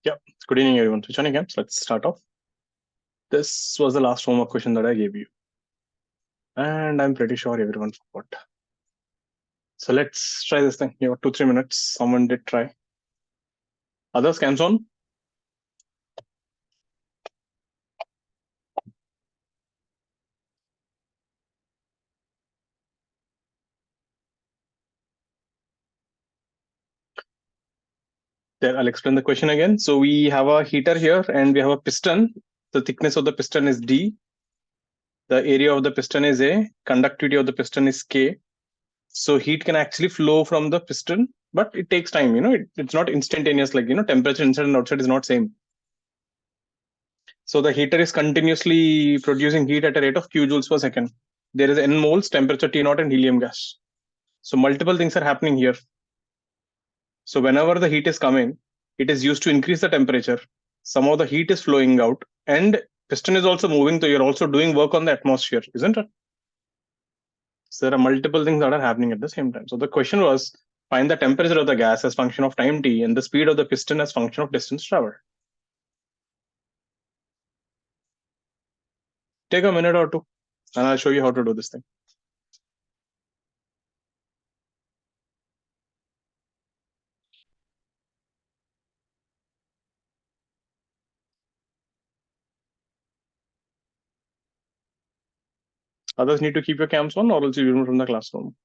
Yeah, good evening, everyone. Switch on your cams. Let's start off. This was the last homework question that I gave you, and I'm pretty sure everyone forgot. So let's try this thing. You have 2-3 minutes. Someone did try. Others, cams on. There, I'll explain the question again. So we have a heater here, and we have a piston. The thickness of the piston is D. The area of the piston is A. Conductivity of the piston is K. So heat can actually flow from the piston, but it takes time. It's not instantaneous. Like temperature inside and outside is not same. So the heater is continuously producing heat at a rate of q joules per second. There is n moles, temperature T naught, and helium gas. So multiple things are happening here. So whenever the heat is coming, it is used to increase the temperature. Some of the heat is flowing out, and piston is also moving. So you're also doing work on the atmosphere, isn't it? So there are multiple things that are happening at the same time. So the question was, find the temperature of the gas as function of time t and the speed of the piston as function of distance traveled. Take a minute or two, and I'll show you how to do this thing. Others need to keep your cams on, or else you remove from the classroom.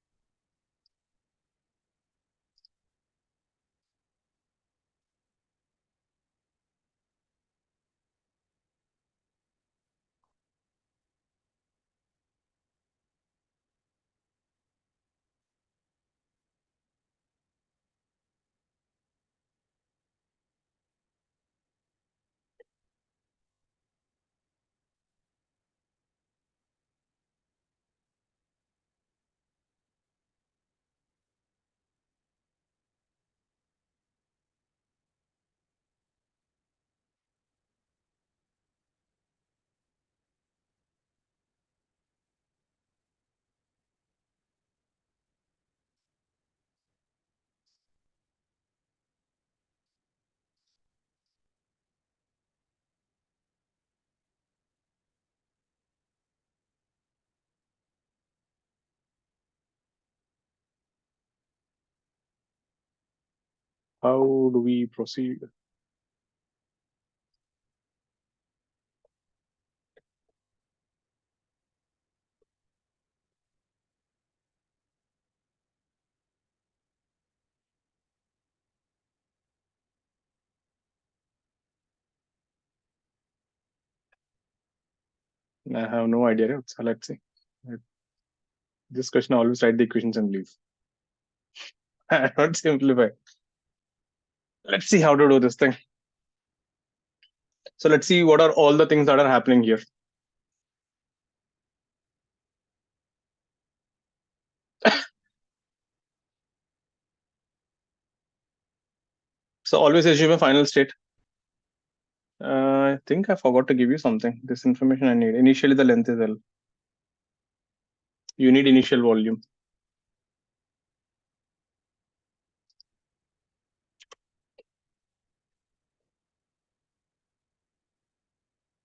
How do we proceed? I have no idea. So let's see. This question, I always write the equations and leave. I don't simplify. Let's see how to do this thing. So let's see what are all the things that are happening here. So always assume a final state. I think I forgot to give you something. This information I need. Initially, the length is L. You need initial volume.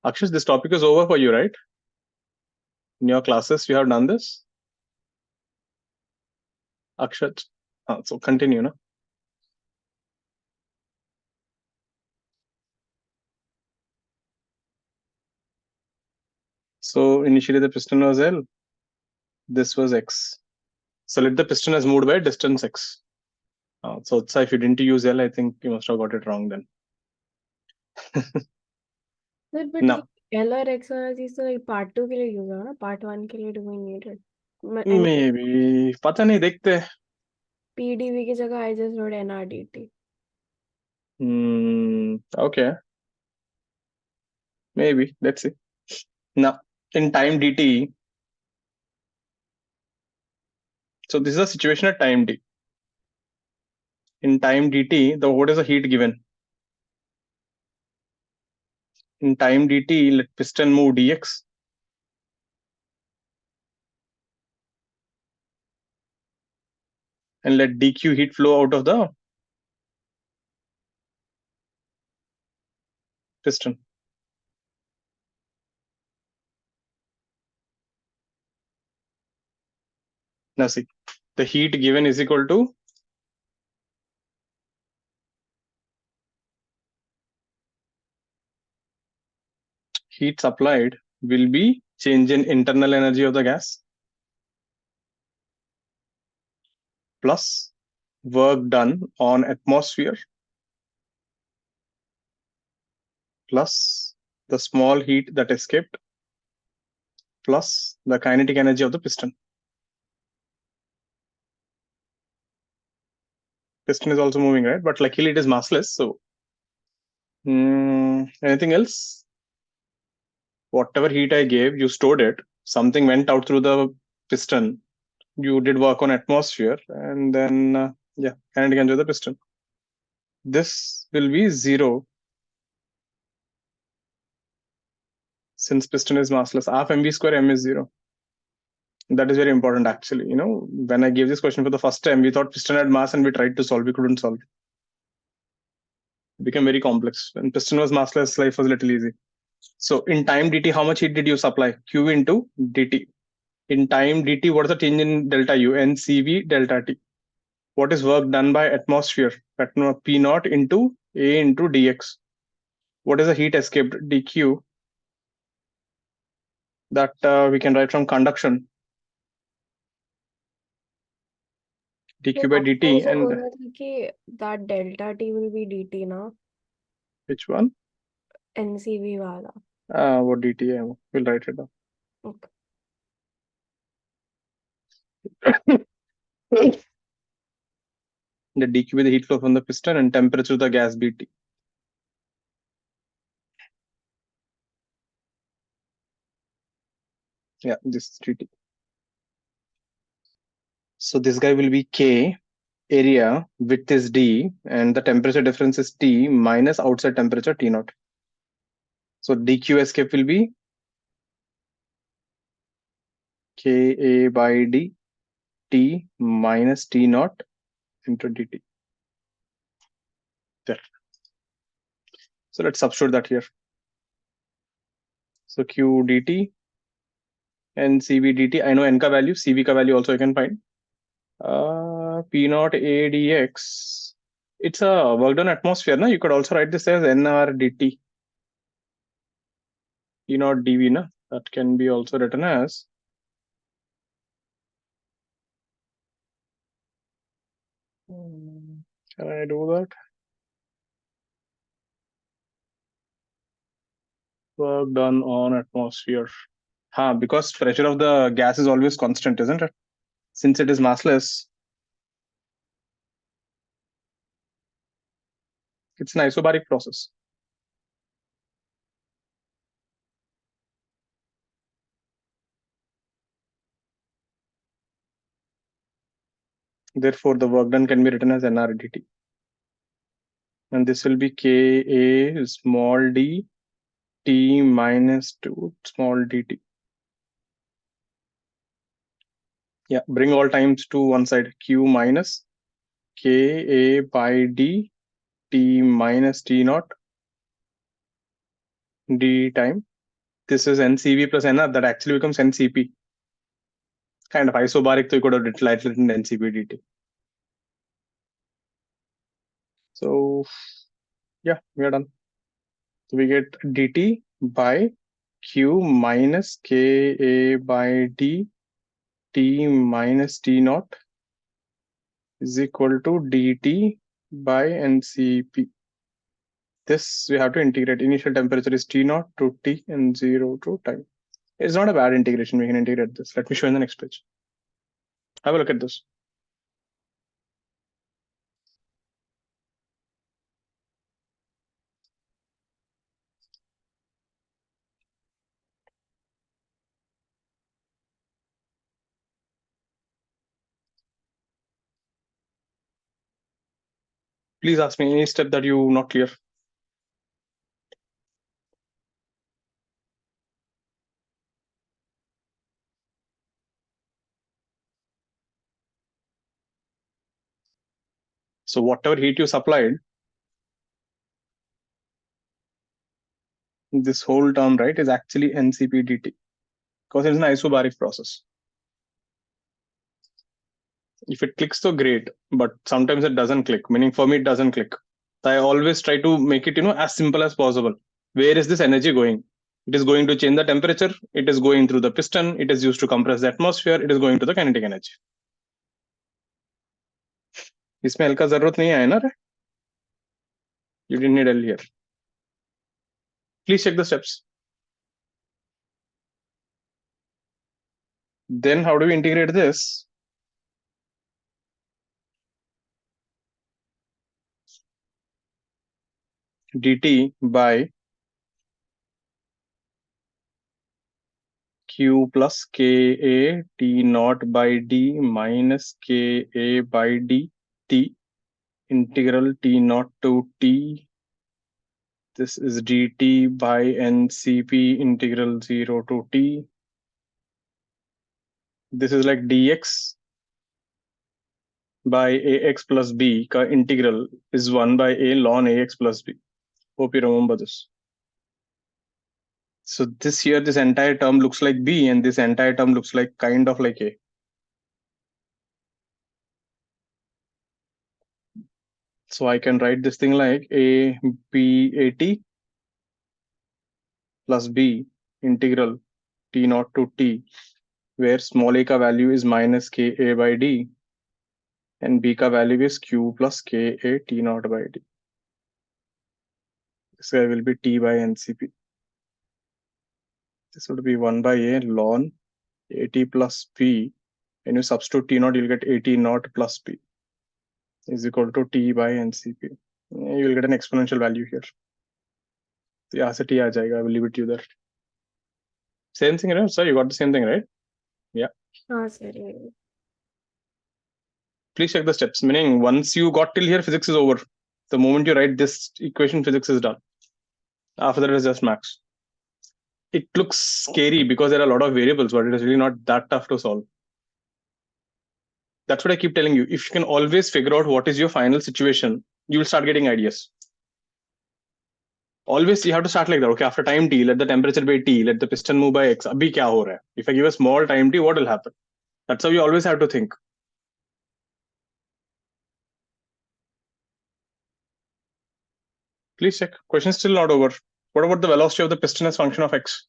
Akshay, this topic is over for you, right? In your classes, you have done this? Akshat. So continue, no? So initially the piston was L. This was X. So let the piston has moved by distance X. So if you didn't use L, I think you must have got it wrong then. Sir, but Now, L or X वाला चीज तो like part 2 के लिए use होगा ना, part 1 के लिए do we need it? I mean, maybe पता नहीं, देखते हैं. PDV की जगह I just wrote NRDT. Okay, maybe. Let's see. Now, in time dt, so this is a situation at time t. In time dt, what is the heat given? In time dt, let piston move dx. And let dq heat flow out of the piston. Now see, the heat given is equal to heat supplied will be change in internal energy of the gas plus work done on atmosphere plus the small heat that escaped plus the kinetic energy of the piston. Piston is also moving, right? But luckily it is massless. So anything else? Whatever heat I gave, you stored it. Something went out through the piston. You did work on atmosphere, and then kinetic energy of the piston. This will be 0 since piston is massless. Half mv square m is 0. That is very important actually. When I gave this question for the first time, we thought piston had mass and we tried to solve. We couldn't solve. It became very complex. When piston was massless, life was a little easy. So in time dt, how much heat did you supply? Q into dt. In time dt, what is the change in delta U? NCV delta T. What is work done by atmosphere? P naught into A into dx. What is the heat escaped? dq. That we can write from conduction. dq by dt. also And बोल रहा था कि that delta T will be dt ना which one? NCV वाला. What dt है वो? We'll write it down. Okay. The dq by the heat flow from the piston and temperature of the gas bt. Yeah, this is dt. So this guy will be K, area, width is D, and the temperature difference is T minus outside temperature T naught. So dq escape will be Ka by D T minus T naught into dt. There. So let's substitute that here. So Q dt and Cv dt. I know n ka value, Cv ka value also I can find. P naught A dx. It's a work done atmosphere, na? You could also write this as nr dt. P naught dv, na? That can be also written as can I do that? Work done on atmosphere. Because pressure of the gas is always constant, isn't it? Since it is massless, it's an isobaric process. Therefore, the work done can be written as nr dt. And this will be Ka small d T minus 2 small dt. Yeah, bring all times to one side. Q minus Ka by d T minus T naught d time. This is NCV plus NR. That actually becomes NCP. Kind of isobaric, so you could have written NCP dt. So yeah, we are done. So we get dt by Q minus Ka by d T minus T naught is equal to dt by NCP. This we have to integrate. Initial temperature is T naught to T and 0 to time. It's not a bad integration. We can integrate this. Let me show you in the next page. Have a look at this. Please ask me any step that you not clear. So whatever heat you supplied, this whole term, right, is actually NCP dt because it's an isobaric process. If it clicks, so great, but sometimes it doesn't click, meaning for me, it doesn't click. I always try to make it, as simple as possible. Where is this energy going? It is going to change the temperature. It is going through the piston. It is used to compress the atmosphere. It is going to the kinetic energy. इसमें L का जरूरत नहीं है ना रे? You didn't need L here. Please check the steps. Then how do we integrate this? dt by q plus ka t naught by d minus ka by d t integral t naught to t. This is dt by ncp integral 0 to t. This is like dx by ax plus b ka integral is 1 by a ln ax plus b. Hope you remember this. So this here, this entire term looks like b, and this entire term looks like kind of like a. So I can write this thing like a b a t plus b integral t naught to t, where small a ka value is minus ka by d, and b ka value is q plus ka t naught by d. This guy will be t by ncp. This would be 1 by a ln at plus p. When you substitute t naught, you'll get at naught plus p is equal to t by ncp. You will get an exponential value here. So यहाँ से t आ जाएगा. I will leave it to you there. Same thing, right? Sir, you got the same thing, right? Yeah. Sorry. Please check the steps. Meaning, once you got till here, physics is over. The moment you write this equation, physics is done. After that, it's just max. It looks scary because there are a lot of variables, but it is really not that tough to solve. That's what I keep telling you. If you can always figure out what is your final situation, you will start getting ideas. Always you have to start like that. Okay, after time t, let the temperature be t, let the piston move by x. Abhi kya ho raha hai? If I give a small time t, what will happen? That's how you always have to think. Please check. Question is still not over. What about the velocity of the piston as function of x?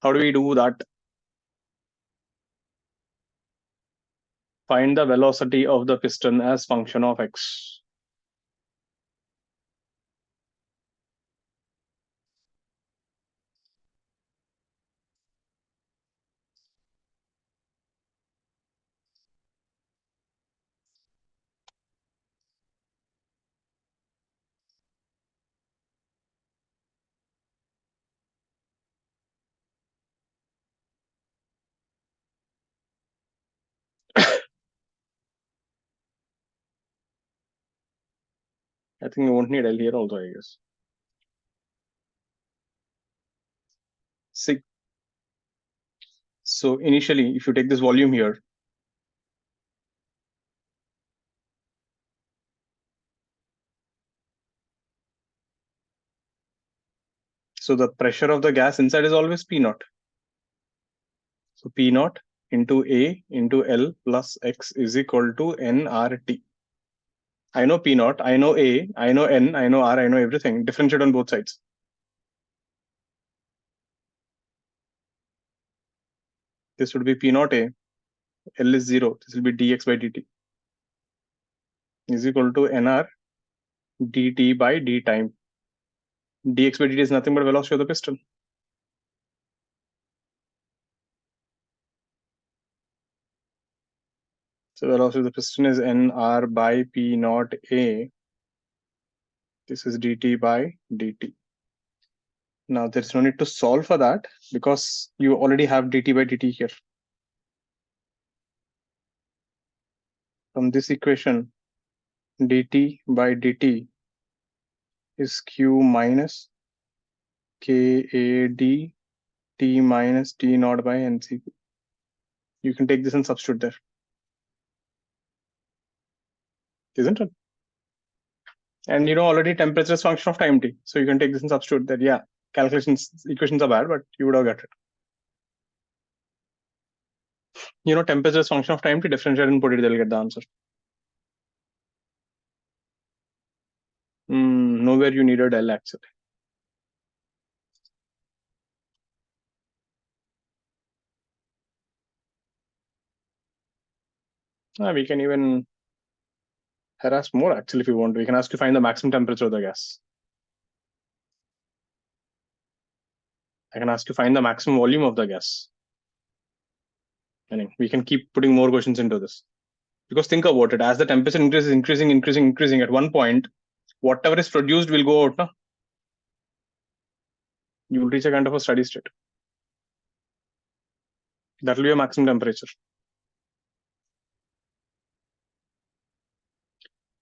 How do we do that? Find the velocity of the piston as function of x. I think you won't need L here also, I guess. See. So initially, if you take this volume here, so the pressure of the gas inside is always P naught. So P naught into A into L plus X is equal to nRT. I know P naught, I know A, I know N, I know R, I know everything. Differentiate on both sides. This would be P naught A, L is 0. This will be dx by dt is equal to nR dt by d time. Dx by dt is nothing but velocity of the piston. So velocity of the piston is nR by P naught A. This is dt by dt. Now there's no need to solve for that because you already have dt by dt here. From this equation, dt by dt is q minus KAD t minus t naught by ncp. You can take this and substitute there. Isn't it? And already temperature is function of time t. So you can take this and substitute there. Yeah. equations are bad, but you would have got it. Temperature is function of time to differentiate and put it, they'll get the answer. Nowhere you need a del actually. We can even harass more actually if you want. We can ask to find the maximum temperature of the gas. I can ask to find the maximum volume of the gas. And we can keep putting more questions into this. Because think about it, as the temperature increases, increasing, at one point, whatever is produced will go out. No? You will reach a kind of a steady state. That will be a maximum temperature.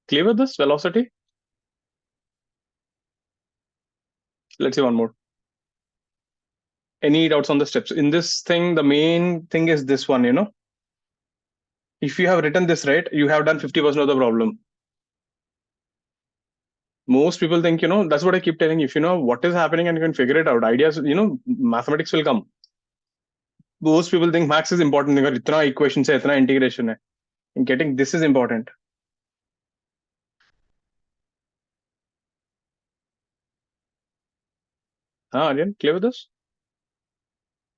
Clear with this velocity? Let's see one more. Any doubts on the steps? In this thing, the main thing is this one, If you have written this right, you have done 50% of the problem. Most people think, that's what I keep telling you. If you know what is happening and you can figure it out, ideas, mathematics will come. Most people think max is important. Itna equation se, itna integration hai. And getting this is important. Aryan, clear with this?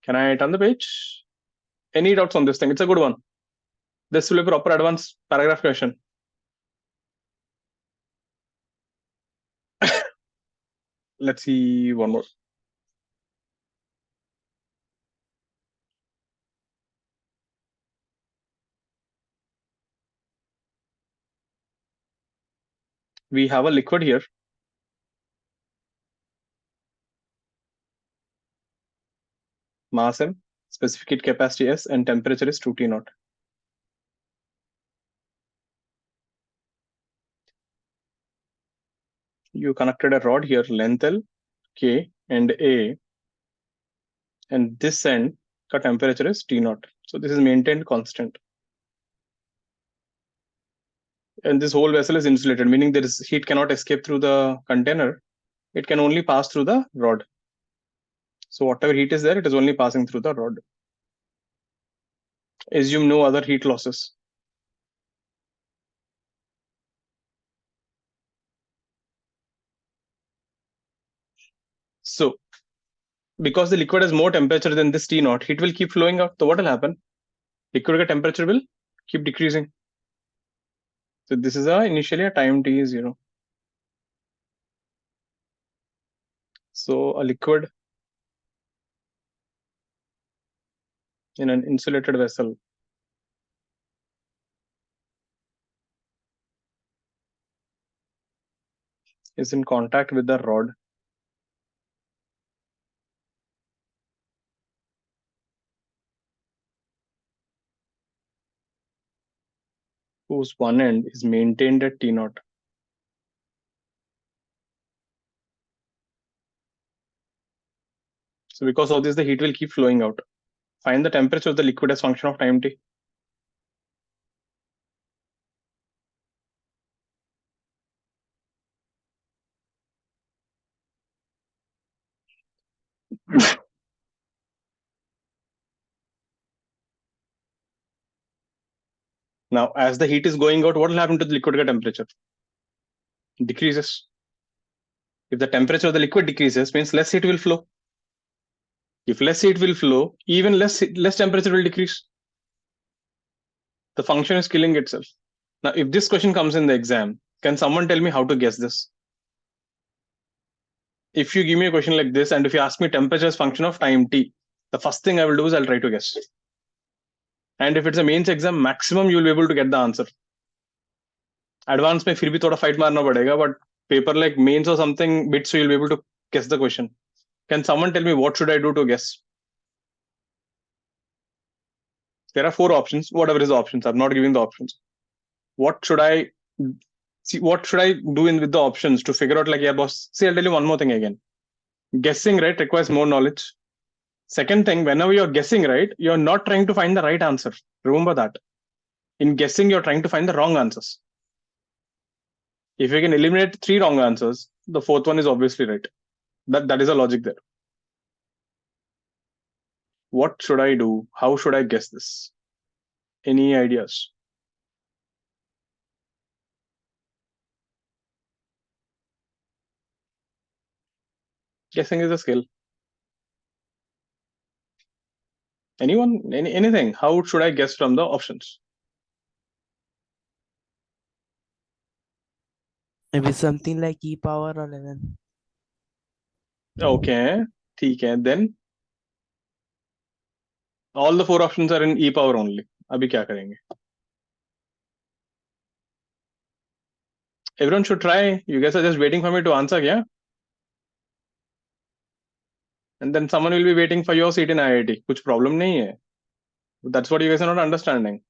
Can I turn the page? Any doubts on this thing? It's a good one. This will be a proper advanced paragraph question. Let's see one more. We have a liquid here. Mass m, specific heat capacity S, and temperature is 2 T naught. You connected a rod here, length L, K, and A, and this end, the temperature is T naught. So this is maintained constant. And this whole vessel is insulated, meaning there is heat cannot escape through the container. It can only pass through the rod. So whatever heat is there, it is only passing through the rod. Assume no other heat losses. So because the liquid has more temperature than this T naught, heat will keep flowing out. So what will happen? Liquid temperature will keep decreasing. So this is initially a time T is 0. So a liquid in an insulated vessel is in contact with the rod whose one end is maintained at T naught. So because of this, the heat will keep flowing out. Find the temperature of the liquid as function of time T. Now, as the heat is going out, what will happen to the liquid temperature? It decreases. If the temperature of the liquid decreases, means less heat will flow. If less heat will flow, even less temperature will decrease. The function is killing itself. Now, if this question comes in the exam, can someone tell me how to guess this? If you give me a question like this, and if you ask me temperature as function of time T, the first thing I will do is I'll try to guess. And if it's a mains exam, maximum you will be able to get the answer. Advanced में फिर भी थोड़ा fight मारना पड़ेगा, but paper like mains or something bit, so you'll be able to guess the question. Can someone tell me what should I do to guess? There are 4 options. Whatever is the options, I'm not giving the options. What should I see? What should I do with the options to figure out? Like, yeah, boss. See, I'll tell you one more thing again. Guessing right requires more knowledge. Second thing, whenever you're guessing right, you're not trying to find the right answer. Remember that. In guessing, you're trying to find the wrong answers. If you can eliminate 3 wrong answers, the 4th one is obviously right. That is a logic there. What should I do? How should I guess this? Any ideas? Guessing is a skill. Anyone? Anything? How should I guess from the options? Maybe something like e power 11. Okay. ठीक है. Then all the four options are in e power only. अभी क्या करेंगे? Everyone should try. You guys are just waiting for me to answer, yeah? And then someone will be waiting for your seat in IIT. कुछ problem नहीं है. That's what you guys are not understanding.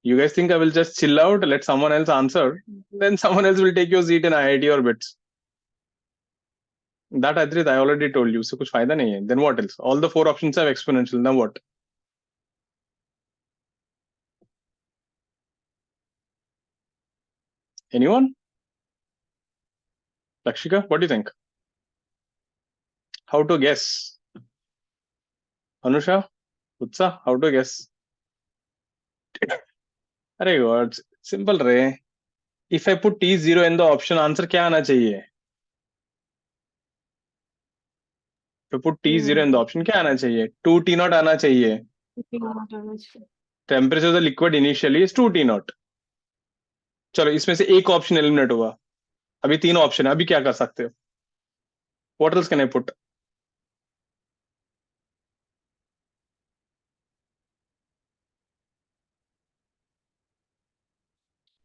You guys think I will just chill out, let someone else answer, then someone else will take your seat in IIT or BITS. That Adrit, I already told you. So कुछ फायदा नहीं है. Then what else? All the four options have exponential. Now what? Anyone? Lakshika, what do you think? How to guess? Anusha? Utsa, how to guess? अरे God, simple रे. If I put T0 in the option, answer क्या आना चाहिए? If I put T0 in the option, क्या आना चाहिए? 2T naught आना चाहिए. Temperature of the liquid initially is 2T naught. चलो इसमें से एक ऑप्शन एलिमिनेट हुआ. अभी तीन ऑप्शन है. अभी क्या कर सकते हो? What else can I put?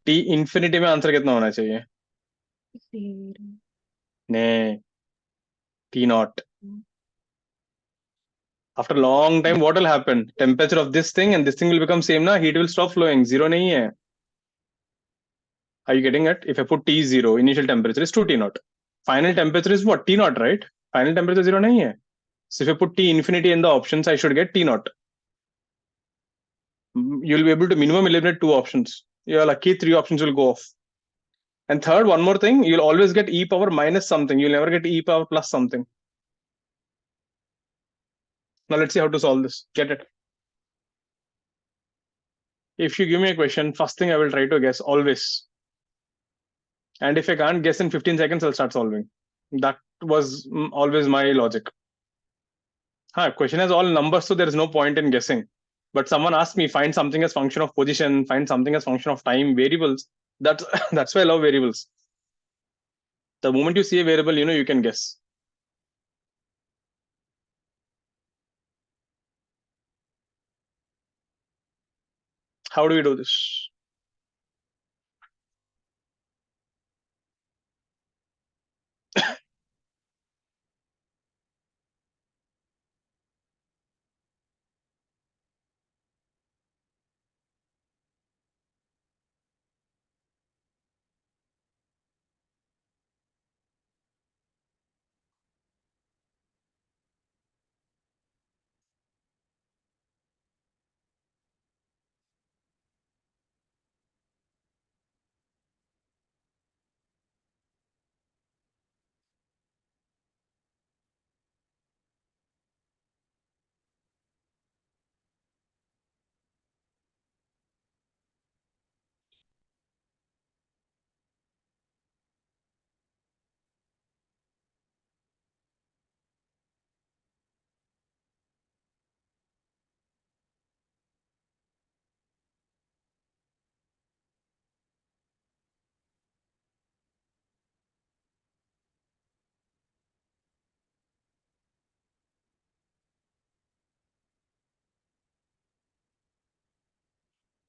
T infinity में आंसर कितना होना चाहिए? नहीं, T naught. After a long time, what will happen? Temperature of this thing and this thing will become same ना? Heat will stop flowing. Zero नहीं है. Are you getting it? If I put T0, initial temperature is 2T naught. Final temperature is what? T naught, right? Final temperature zero नहीं है. So if I put T infinity in the options, I should get T naught. You'll be able to minimum eliminate two options. You're lucky three options will go off. And third, one more thing, you'll always get e power minus something. You'll never get e power plus something. Now let's see how to solve this. Get it? If you give me a question, first thing I will try to guess always. And if I can't guess in 15 seconds, I'll start solving. That was always my logic. Question has all numbers, so there is no point in guessing. But someone asked me, find something as function of position, find something as function of time, variables. That's that's why I love variables. The moment you see a variable, you can guess. How do we do this?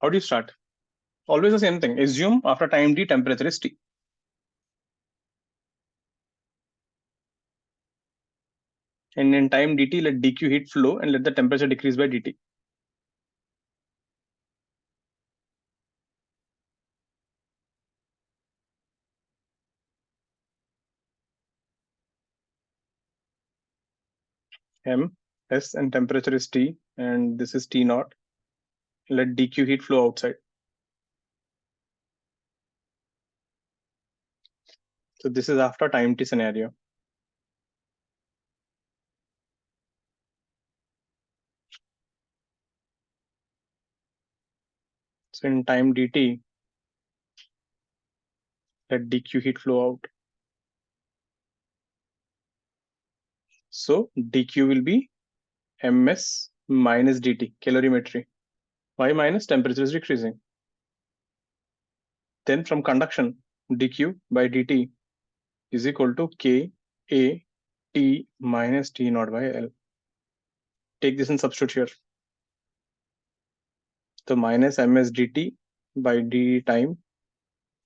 How do you start? Always the same thing. Assume after time t, temperature is T. And in time dt, let dq heat flow and let the temperature decrease by dt. M, S, and temperature is T, and this is T naught. Let dq heat flow outside. So this is after time t scenario. So in time dt, let dq heat flow out. So dq will be ms minus dt, calorimetry. Why minus? Temperature is decreasing. Then from conduction, dq by dt is equal to k a t minus t naught by L. Take this and substitute here. So minus ms dt by d time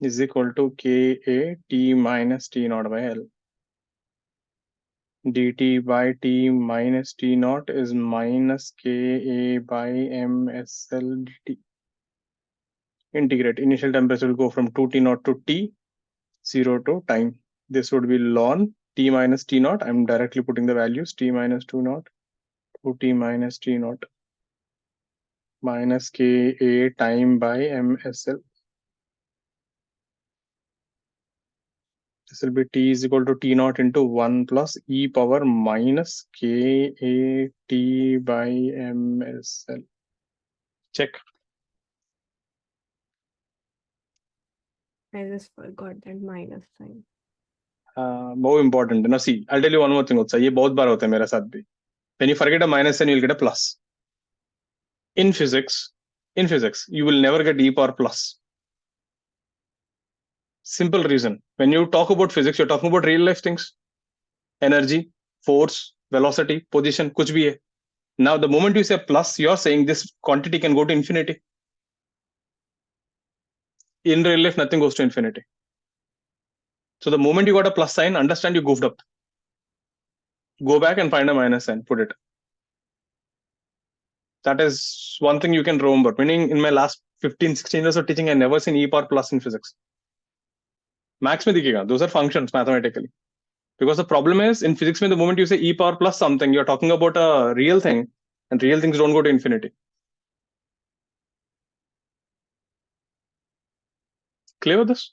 is equal to k a t minus t naught by L. dt by t minus t naught is minus k a by msl dt. Integrate. Initial temperature will go from 2t naught to t, 0 to time. This would be ln t minus t naught. I'm directly putting the values t minus 2 naught, 2t minus t naught, minus k a time by msl. This will be t is equal to t naught into 1 plus e power minus k a t by msl. Check. I just forgot that minus sign. More important. Now see, I'll tell you one more thing. ये बहुत बार होता है मेरे साथ भी. When you forget a minus sign, you'll get a plus. In physics, you will never get e power plus. Simple reason. When you talk about physics, you're talking about real life things. Energy, force, velocity, position, kuch bhi hai. Now, the moment you say plus, you're saying this quantity can go to infinity. In real life, nothing goes to infinity. So the moment you got a plus sign, understand you goofed up. Go back and find a minus sign, put it. That is one thing you can remember. Meaning in my last 15, 16 years of teaching, I never seen e power plus in physics. Max mein dikhega. Those are functions mathematically. Because the problem is in physics, the moment you say e power plus something, you're talking about a real thing, and real things don't go to infinity. Clear with this?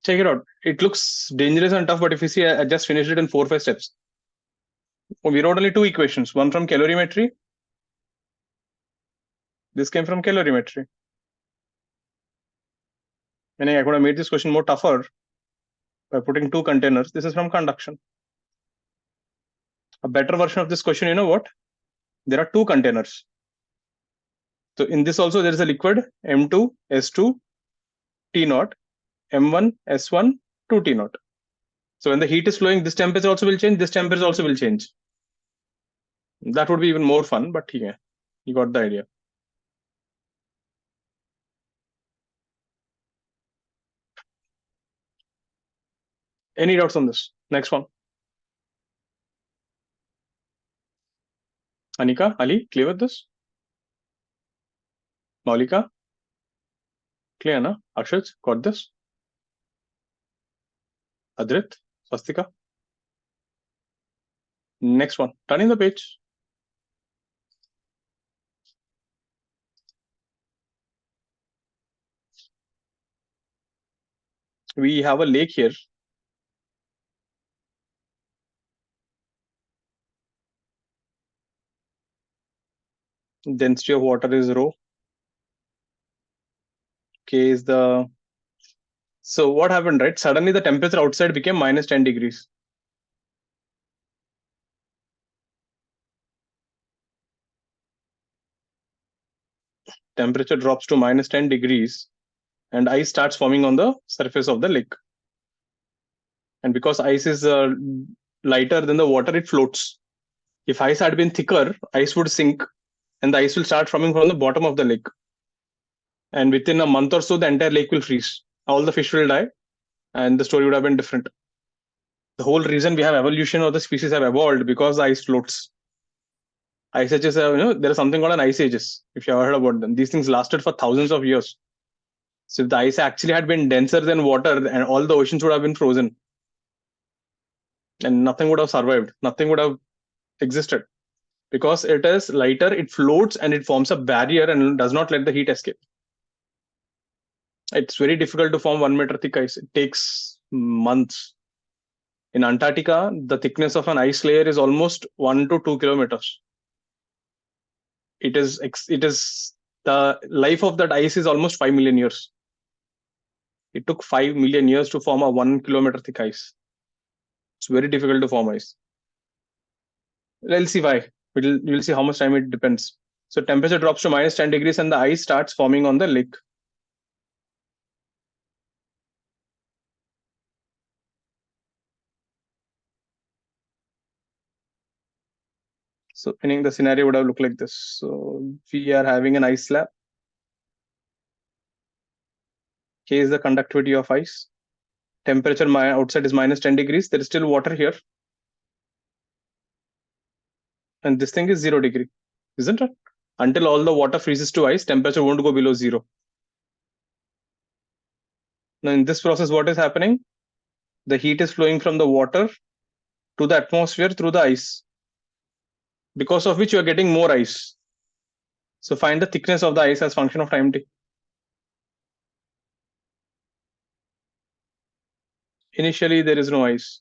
Check it out. It looks dangerous and tough, but if you see, I just finished it in 4 or 5 steps. We wrote only 2 equations, one from calorimetry. This came from calorimetry. And I could have made this question more tougher by putting 2 containers. This is from conduction. A better version of this question, you know what? There are 2 containers. So in this also, there is a liquid M2, S2, T naught, M1, S1, 2 T naught. So when the heat is flowing, this temperature also will change, this temperature also will change. That would be even more fun, but yeah, you got the idea. Any doubts on this? Next one. Anika, Ali, clear with this? Maulika? Clear, na? Akshit, got this? Adrit, Swastika? Next one. Turn in the page. We have a lake here. Density of water is rho. K is the... So what happened, right? Suddenly the temperature outside became minus 10 degrees. Temperature drops to minus 10 degrees and ice starts forming on the surface of the lake. And because ice is lighter than the water, it floats. If ice had been thicker, ice would sink and the ice will start forming from the bottom of the lake. And within a month or so, the entire lake will freeze. All the fish will die and the story would have been different. The whole reason we have evolution or the species have evolved because the ice floats. Ice ages, there is something called an ice ages. If you ever heard about them, these things lasted for thousands of years. So if the ice actually had been denser than water, and all the oceans would have been frozen, and nothing would have survived. Nothing would have existed because it is lighter. It floats and it forms a barrier and does not let the heat escape. It's very difficult to form 1 meter thick ice. It takes months. In Antarctica, the thickness of an ice layer is almost 1 to 2 kilometers. it is the life of that ice is almost 5 million years. It took 5 million years to form a 1 kilometer thick ice. It's very difficult to form ice. Let's see why. You'll see how much time it depends. So temperature drops to minus 10 degrees and the ice starts forming on the lake. So meaning the scenario would have looked like this. So we are having an ice slab. K is the conductivity of ice. Temperature outside is minus 10 degrees. There is still water here. And this thing is 0 degree, isn't it? Until all the water freezes to ice, temperature won't go below 0. Now in this process, what is happening? The heat is flowing from the water to the atmosphere through the ice, because of which you are getting more ice. So find the thickness of the ice as function of time t. Initially, there is no ice.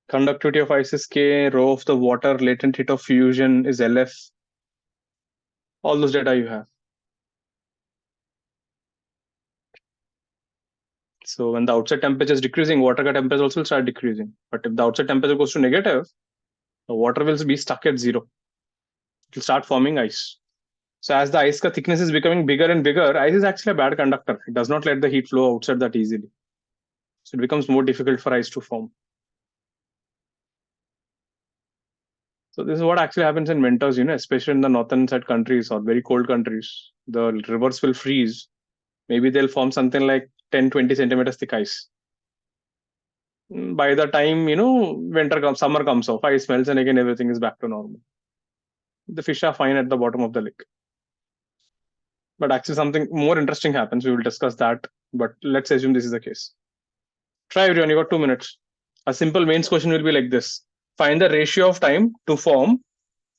Conductivity of ice is K, rho of the water, latent heat of fusion is LF. All those data you have. So when the outside temperature is decreasing, water temperature also will start decreasing. But if the outside temperature goes to negative, the water will be stuck at 0. It will start forming ice. So as the ice thickness is becoming bigger and bigger, ice is actually a bad conductor. It does not let the heat flow outside that easily. So it becomes more difficult for ice to form. So this is what actually happens in winters, especially in the northern side countries or very cold countries. The rivers will freeze. Maybe they'll form something like 10, 20 centimeters thick ice. By the time, winter comes, summer comes off, ice melts, and again everything is back to normal. The fish are fine at the bottom of the lake. But actually something more interesting happens. We will discuss that. But let's assume this is the case. Try everyone, you got 2 minutes. A simple mains question will be like this. Find the ratio of time to form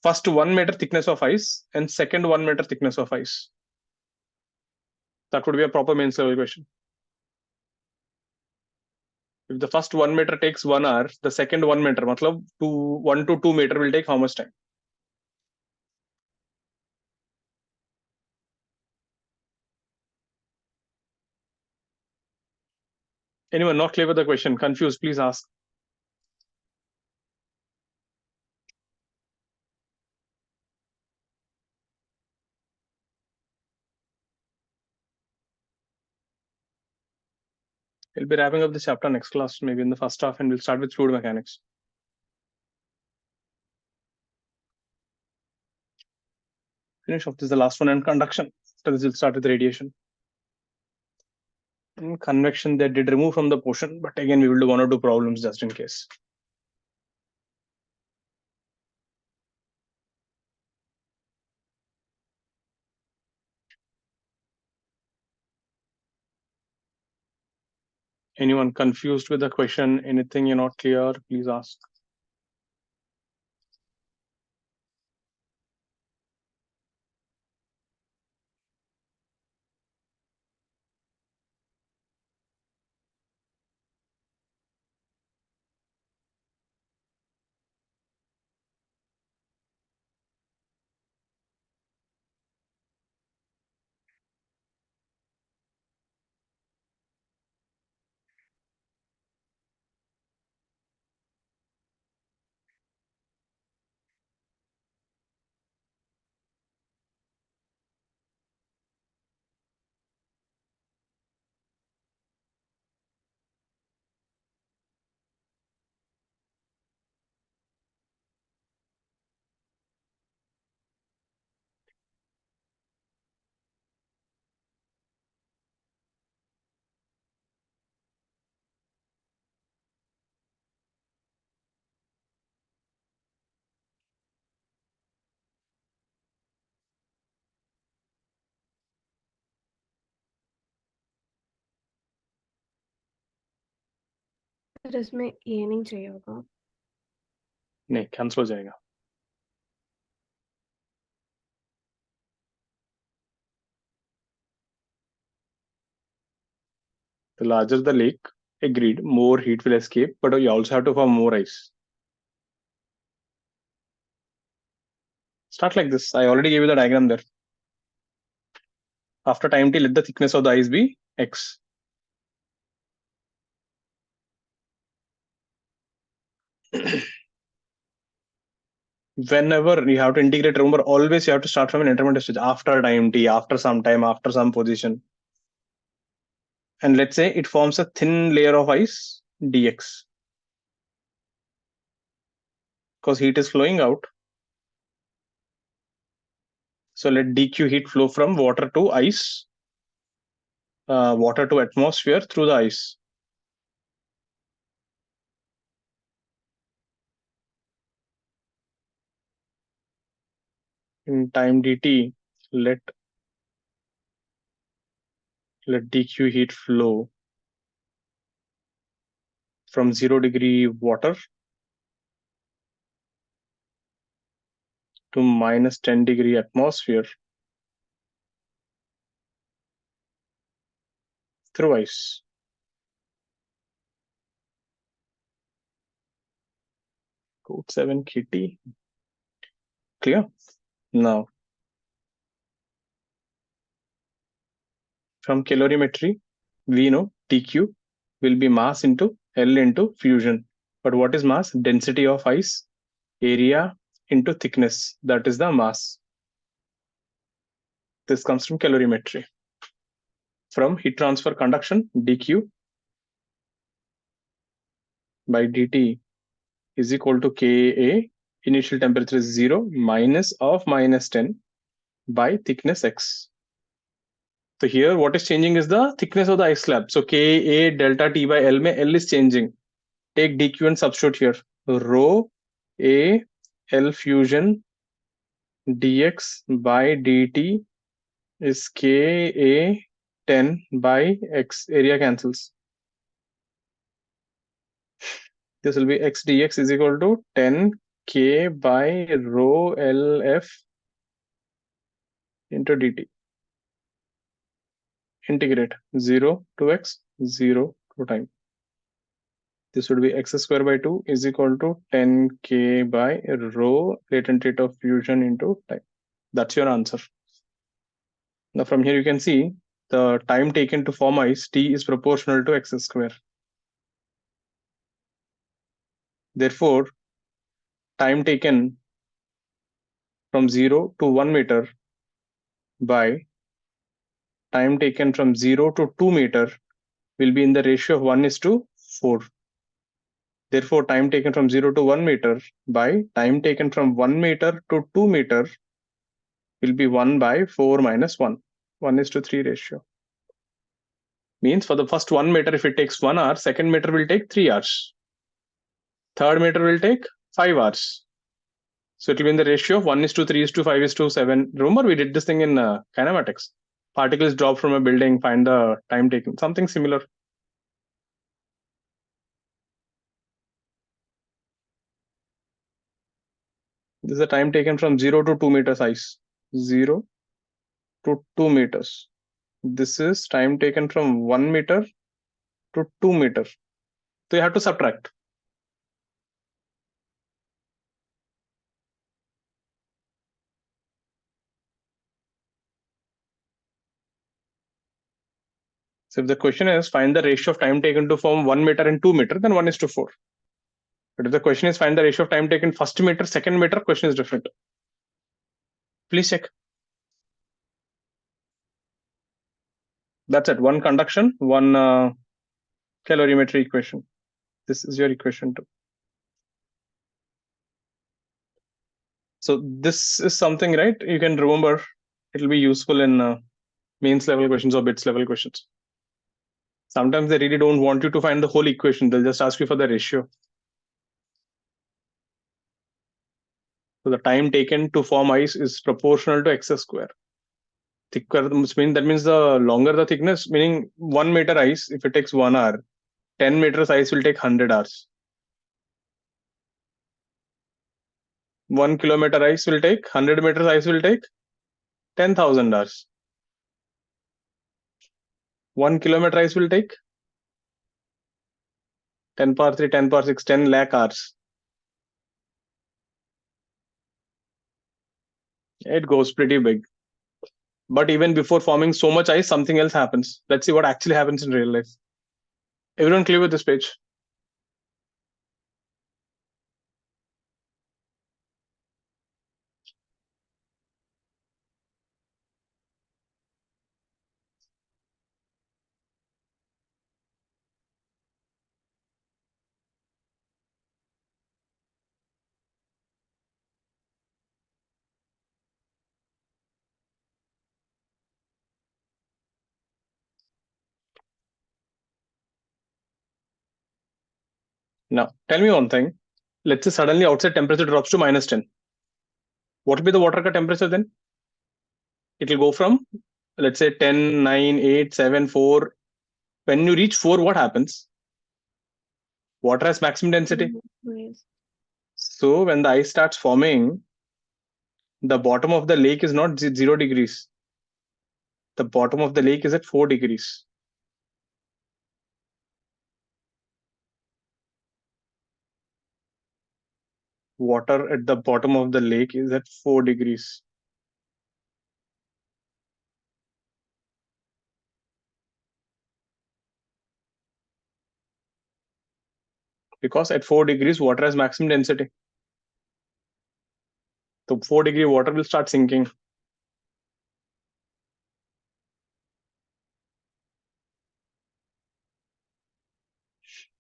first 1 meter thickness of ice and second 1 meter thickness of ice. That would be a proper mains level question. If the first 1 meter takes 1 hour, the second 1 meter, 1 to 2 meter will take how much time? Anyone not clear with the question? Confused, please ask. We'll be wrapping up this chapter next class, maybe in the first half, and we'll start with fluid mechanics. Finish off. This is the last one, and conduction. After this, we'll start with radiation. In convection, they did remove from the portion, but again, we will do 1 or 2 problems just in case. Anyone confused with the question? Anything you're not clear? Please ask. Sir इसमें ये नहीं चाहिए होगा नहीं, cancel हो जाएगा. The larger the lake, agreed, more heat will escape, but you also have to form more ice. Start like this. I already gave you the diagram there. After time t, let the thickness of the ice be x. Whenever you have to integrate, remember, always you have to start from an intermediate stage after time t, after some time, after some position. And let's say it forms a thin layer of ice, dx. Because heat is flowing out. So let dq heat flow from water to ice, water to atmosphere through the ice. In time dt, let dq heat flow from 0 degree water to minus 10 degree atmosphere through ice. Code 7 KT. Clear? Now, from calorimetry, we know TQ will be mass into L into fusion. But what is mass? Density of ice, area into thickness. That is the mass. This comes from calorimetry. From heat transfer conduction, dQ by dt is equal to Ka. Initial temperature is 0 minus of minus 10 by thickness x. So here what is changing is the thickness of the ice slab. So Ka delta T by L mein L is changing. Take dq and substitute here. Rho A L fusion dx by dt is Ka 10 by x. Area cancels. This will be x dx is equal to 10 K by rho LF into dt. Integrate 0 to x, 0 to time. This would be x square by 2 is equal to 10 K by rho latent rate of fusion into time. That's your answer. Now from here you can see the time taken to form ice, T, is proportional to x square. Therefore, time taken from 0 to 1 meter by time taken from 0 to 2 meter will be in the ratio of 1:4. Therefore, time taken from 0 to 1 meter by time taken from 1 meter to 2 meter will be 1/4 minus 1. 1:3 ratio. Means for the first 1 meter, if it takes 1 hour, second meter will take 3 hours. Third meter will take 5 hours. So it will be in the ratio of 1:3:5:7. Remember, we did this thing in kinematics. Particles drop from a building, find the time taken. Something similar. This is the time taken from 0 to 2 meters ice. 0 to 2 meters. This is time taken from 1 meter to 2 meter. So you have to subtract. So if the question is find the ratio of time taken to form 1 meter and 2 meter, then 1:4. But if the question is find the ratio of time taken first meter, second meter, question is different. Please check. That's it. One conduction, one calorimetry equation. This is your equation 2. So this is something, right? You can remember. It will be useful in mains level questions or bits level questions. Sometimes they really don't want you to find the whole equation. They'll just ask you for the ratio. So the time taken to form ice is proportional to x square. Thicker means the longer the thickness, meaning 1 meter ice, if it takes 1 hour, 10 meters ice will take 100 hours. 1 kilometer ice will take, 100 meters ice will take 10,000 hours. 1 kilometer ice will take 10 power 3, 10 power 6, 10 lakh hours. It goes pretty big. But even before forming so much ice, something else happens. Let's see what actually happens in real life. Everyone clear with this page? Now, tell me one thing. Let's say suddenly outside temperature drops to minus 10. What will be the water temperature then? It will go from, let's say, 10, 9, 8, 7, 4. When you reach 4, what happens? Water has maximum density. Yes. So when the ice starts forming, the bottom of the lake is not 0 degrees. The bottom of the lake is at 4 degrees. Water at the bottom of the lake is at 4 degrees. Because at 4 degrees, water has maximum density. So 4-degree water will start sinking.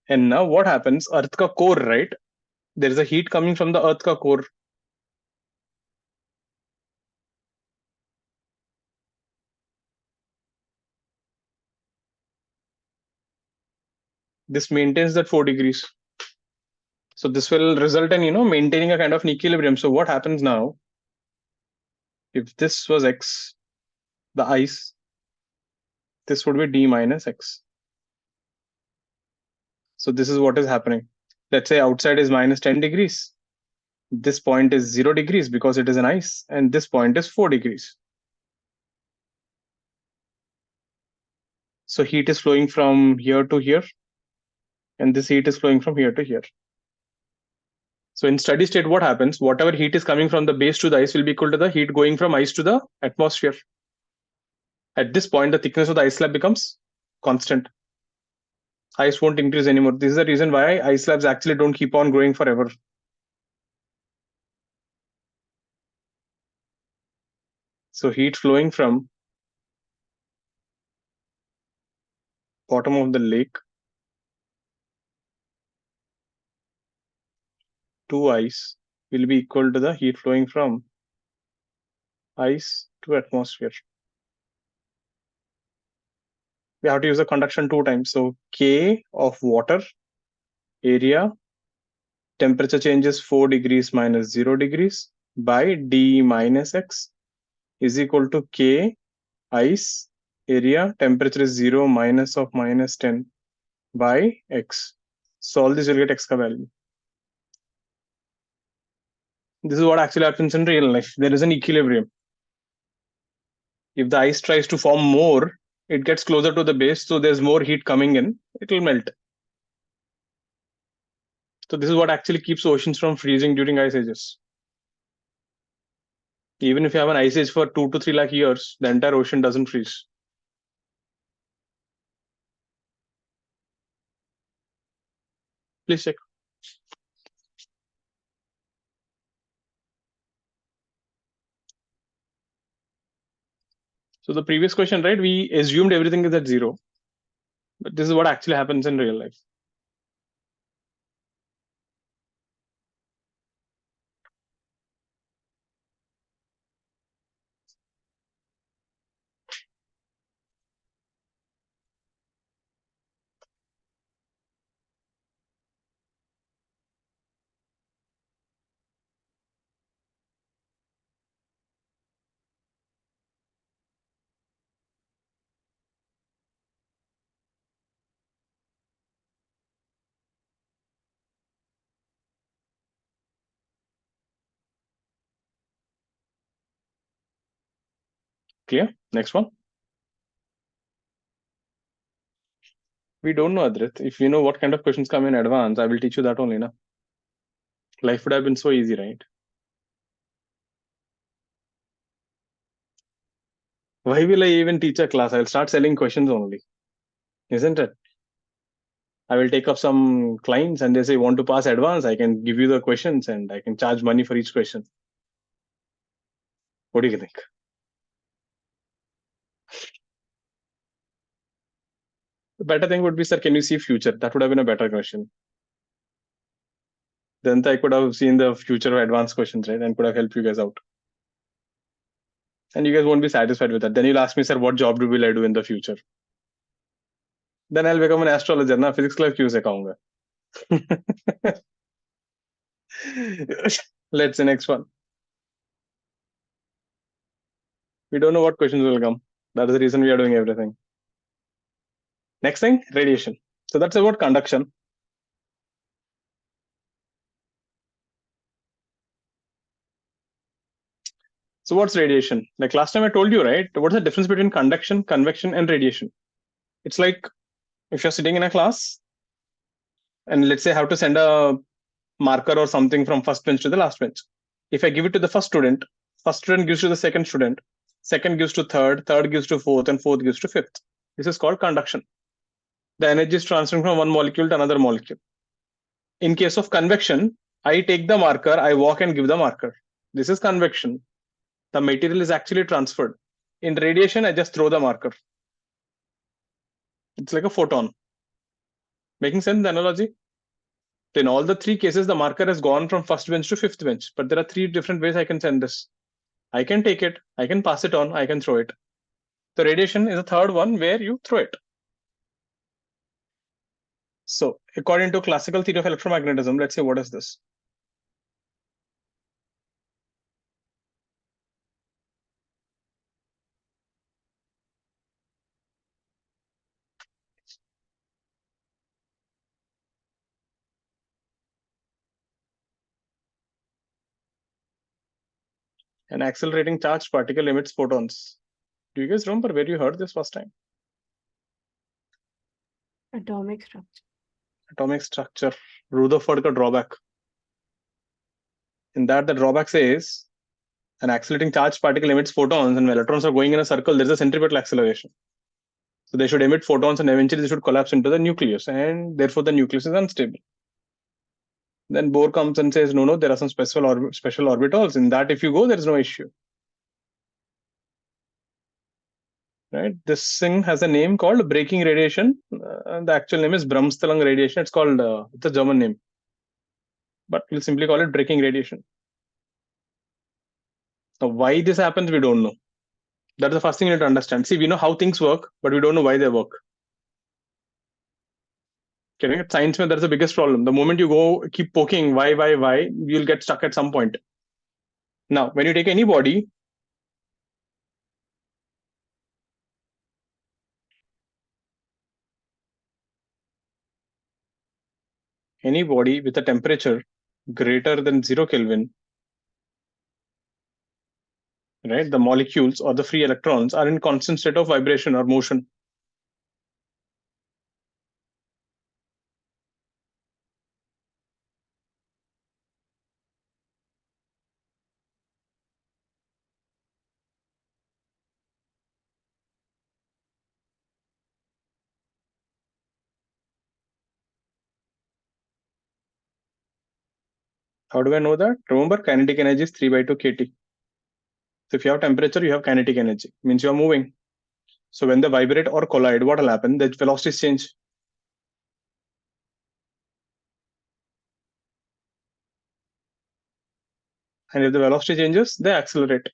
And now what happens? Earth ka core, right? There is a heat coming from the Earth ka core. This maintains that 4 degrees. So this will result in, maintaining a kind of equilibrium. So what happens now? If this was X, the ice, this would be D minus X. So this is what is happening. Let's say outside is minus 10 degrees. This point is 0 degrees because it is an ice. And this point is 4 degrees. So heat is flowing from here to here. And this heat is flowing from here to here. So in steady state, what happens? Whatever heat is coming from the base to the ice will be equal to the heat going from ice to the atmosphere. At this point, the thickness of the ice slab becomes constant. Ice won't increase anymore. This is the reason why ice slabs actually don't keep on growing forever. So heat flowing from bottom of the lake to ice will be equal to the heat flowing from ice to atmosphere. We have to use the conduction 2 times. So K of water, area, temperature changes 4 degrees minus 0 degrees by D minus X is equal to K ice area, temperature is 0 minus of minus 10 by X. So all this will get X ka value. This is what actually happens in real life. There is an equilibrium. If the ice tries to form more, it gets closer to the base, so there's more heat coming in, it will melt. So this is what actually keeps oceans from freezing during ice ages. Even if you have an ice age for 2 to 3 lakh years, the entire ocean doesn't freeze. Please check. So the previous question, right? We assumed everything is at 0, but this is what actually happens in real life. Clear? Next one. We don't know, Adrit. If you know what kind of questions come in advance, I will teach you that only. Na? Life would have been so easy, right? Why will I even teach a class? I'll start selling questions only. Isn't it? I will take up some clients and they say, want to pass advance? I can give you the questions and I can charge money for each question. What do you think? The better thing would be, sir, can you see future? That would have been a better question. Then I could have seen the future of advanced questions, right? And could have helped you guys out. And you guys won't be satisfied with that. Then you'll ask me, sir, what job will I do in the future? Then I'll become an astrologer. Na physics class क्यों सिखाऊंगा? Let's see next one. We don't know what questions will come. That is the reason we are doing everything. Next thing, radiation. So that's about conduction. So what's radiation? Like last time I told you, right? What's the difference between conduction, convection, and radiation? It's like if you're sitting in a class and let's say I have to send a marker or something from first bench to the last bench. If I give it to the first student gives to the second student gives to third gives to fourth, and fourth gives to fifth. This is called conduction. The energy is transferring from one molecule to another molecule. In case of convection, I take the marker, I walk and give the marker. This is convection. The material is actually transferred. In radiation, I just throw the marker. It's like a photon. Making sense, the analogy? In all the three cases, the marker has gone from first bench to fifth bench, but there are three different ways I can send this. I can take it, I can pass it on, I can throw it. The radiation is a third one where you throw it. So according to classical theory of electromagnetism, let's say, what is this? An accelerating charged particle emits photons. Do you guys remember where you heard this first time? Atomic structure. Atomic structure. Rutherford ka drawback. In that, the drawback says an accelerating charged particle emits photons, and when electrons are going in a circle, there's a centripetal acceleration. So they should emit photons and eventually they should collapse into the nucleus, and therefore the nucleus is unstable. Then Bohr comes and says, no, there are some special orbitals. In that, if you go, there is no issue. Right? This thing has a name called breaking radiation. The actual name is Bremsstrahlung radiation. It's called, it's a German name. But we'll simply call it breaking radiation. Now, why this happens, we don't know. That's the first thing you need to understand. See, we know how things work, but we don't know why they work. Okay, science, that's the biggest problem. The moment you go keep poking why, you'll get stuck at some point. Now, when you take any body, with a temperature greater than 0 Kelvin, right? The molecules or the free electrons are in constant state of vibration or motion. How do I know that? Remember, kinetic energy is 3/2 kT. So if you have temperature, you have kinetic energy. Means you are moving. So when they vibrate or collide, what will happen? The velocities change. And if the velocity changes, they accelerate.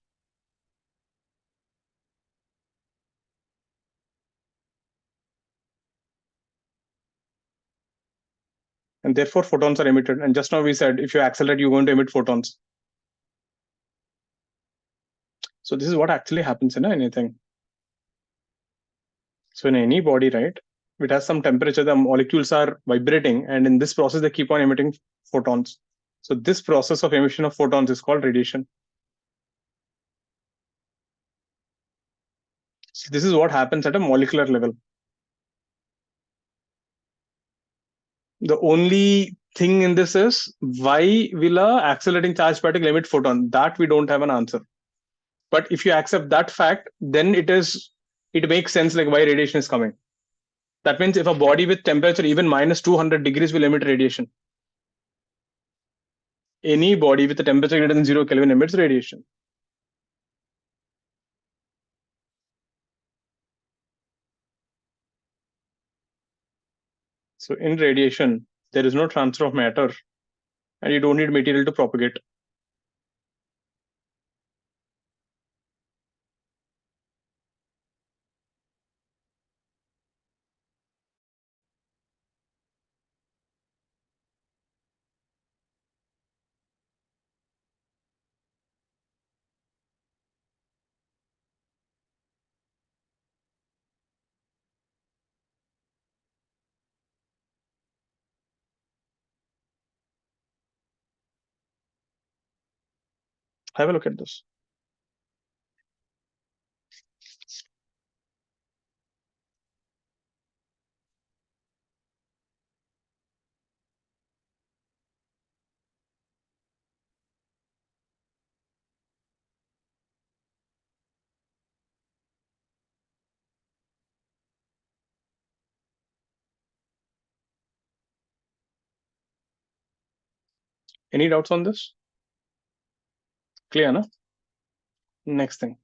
And therefore, photons are emitted. And just now we said, if you accelerate, you're going to emit photons. So this is what actually happens in anything. So in any body, right, it has some temperature, the molecules are vibrating, and in this process, they keep on emitting photons. So this process of emission of photons is called radiation. So this is what happens at a molecular level. The only thing in this is, why will a accelerating charge particle emit photon? That we don't have an answer. But if you accept that fact, then it makes sense like why radiation is coming. That means if a body with temperature even minus 200 degrees will emit radiation, any body with a temperature greater than 0 Kelvin emits radiation. So in radiation, there is no transfer of matter, and you don't need material to propagate. Have a look at this. Any doubts on this? Clear, na? Next thing.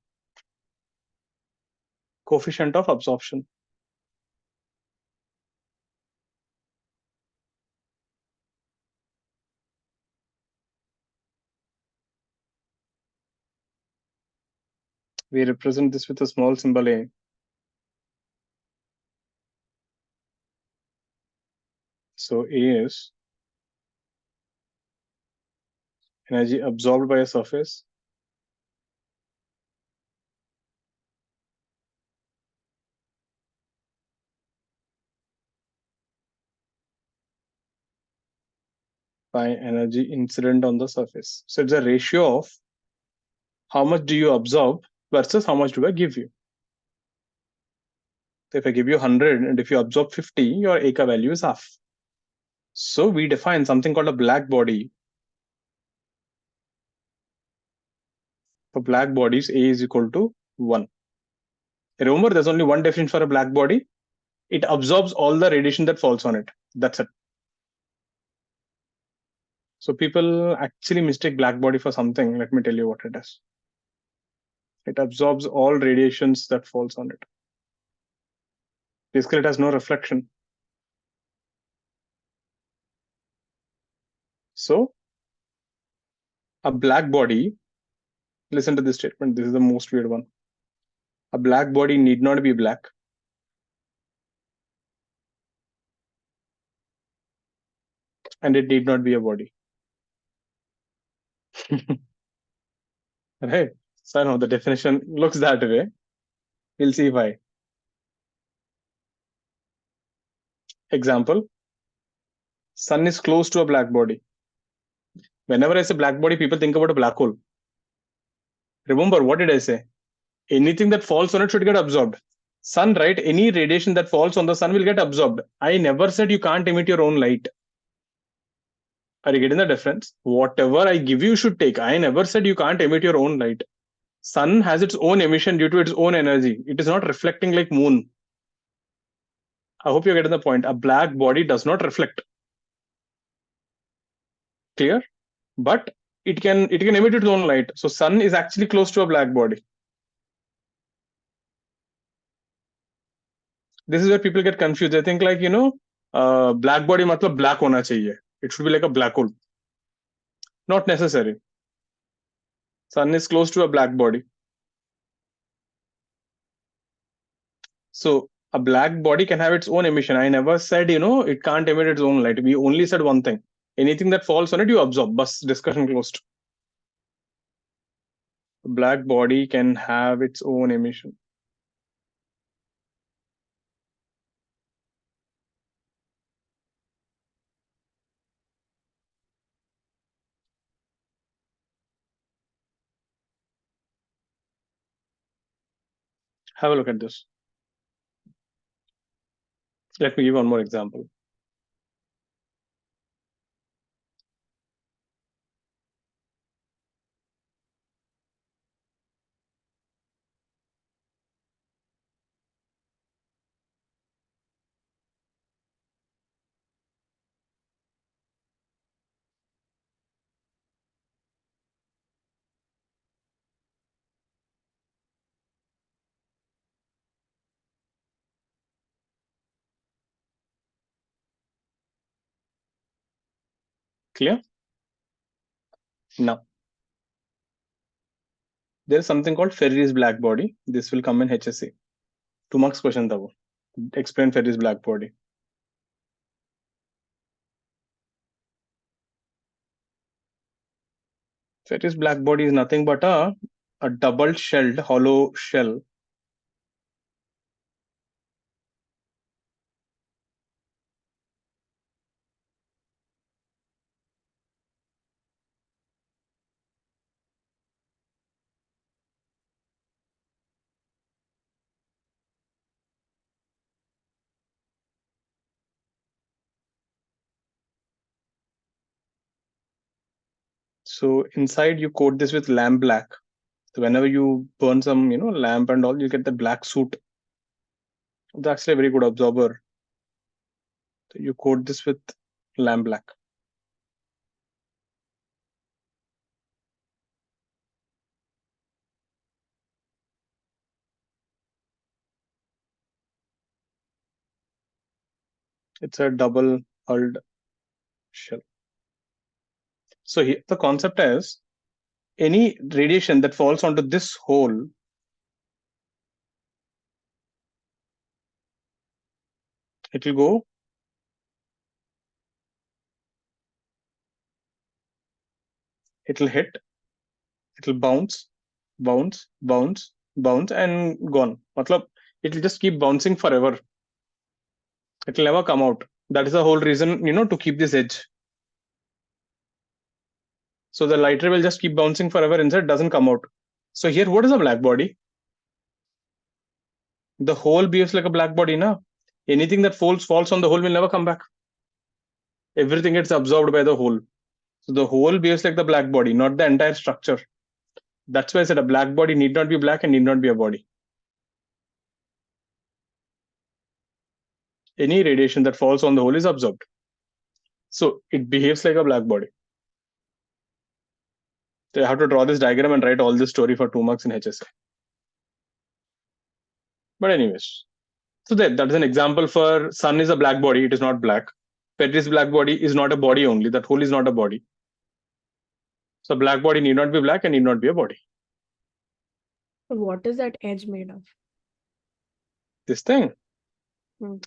Coefficient of absorption. We represent this with a small symbol A. So A is energy absorbed by a surface by energy incident on the surface. So it's a ratio of how much do you absorb versus how much do I give you. So if I give you 100 and if you absorb 50, your Eka value is half. So we define something called a black body. For black bodies, A is equal to 1. Remember, there's only one definition for a black body. It absorbs all the radiation that falls on it. That's it. So people actually mistake black body for something. Let me tell you what it is. It absorbs all radiations that falls on it. Basically, it has no reflection. So a black body, listen to this statement. This is the most weird one. A black body need not be black. And it need not be a body. Right? So I know the definition looks that way. We'll see why. Example, sun is close to a black body. Whenever I say black body, people think about a black hole. Remember, what did I say? Anything that falls on it should get absorbed. Sun, right? Any radiation that falls on the sun will get absorbed. I never said you can't emit your own light. Are you getting the difference? Whatever I give you should take. I never said you can't emit your own light. Sun has its own emission due to its own energy. It is not reflecting like moon. I hope you're getting the point. A black body does not reflect. Clear? But it can emit its own light. So sun is actually close to a black body. This is where people get confused. They think like, black body matlab black hona chahiye. It should be like a black hole. Not necessary. Sun is close to a black body. So a black body can have its own emission. I never said, it can't emit its own light. We only said one thing. Anything that falls on it, you absorb. Bus discussion closed. A black body can have its own emission. Have a look at this. Let me give one more example. Clear? Now, there is something called Ferri's black body. This will come in HSC. 2 marks question tha wo. Explain Ferri's black body. Ferri's black body is nothing but a double-shelled hollow shell. So inside you coat this with lamp black. So whenever you burn some, lamp and all, you get the black soot. It's actually a very good absorber. So you coat this with lamp black. It's a double hulled shell. So here the concept is any radiation that falls onto this hole it will go it will hit, it will bounce and gone. Matlab, it will just keep bouncing forever. It will never come out. That is the whole reason, to keep this edge. So the light ray will just keep bouncing forever inside, doesn't come out. So here, what is a black body? The hole behaves like a black body, na? Anything that falls on the hole will never come back. Everything gets absorbed by the hole. So the hole behaves like the black body, not the entire structure. That's why I said a black body need not be black and need not be a body. Any radiation that falls on the hole is absorbed. So it behaves like a black body. So you have to draw this diagram and write all this story for 2 marks in HSA. But anyways, so that is an example for sun is a black body. It is not black. Ferri's black body is not a body only. That hole is not a body. So black body need not be black and need not be a body. So what is that edge made of? This thing,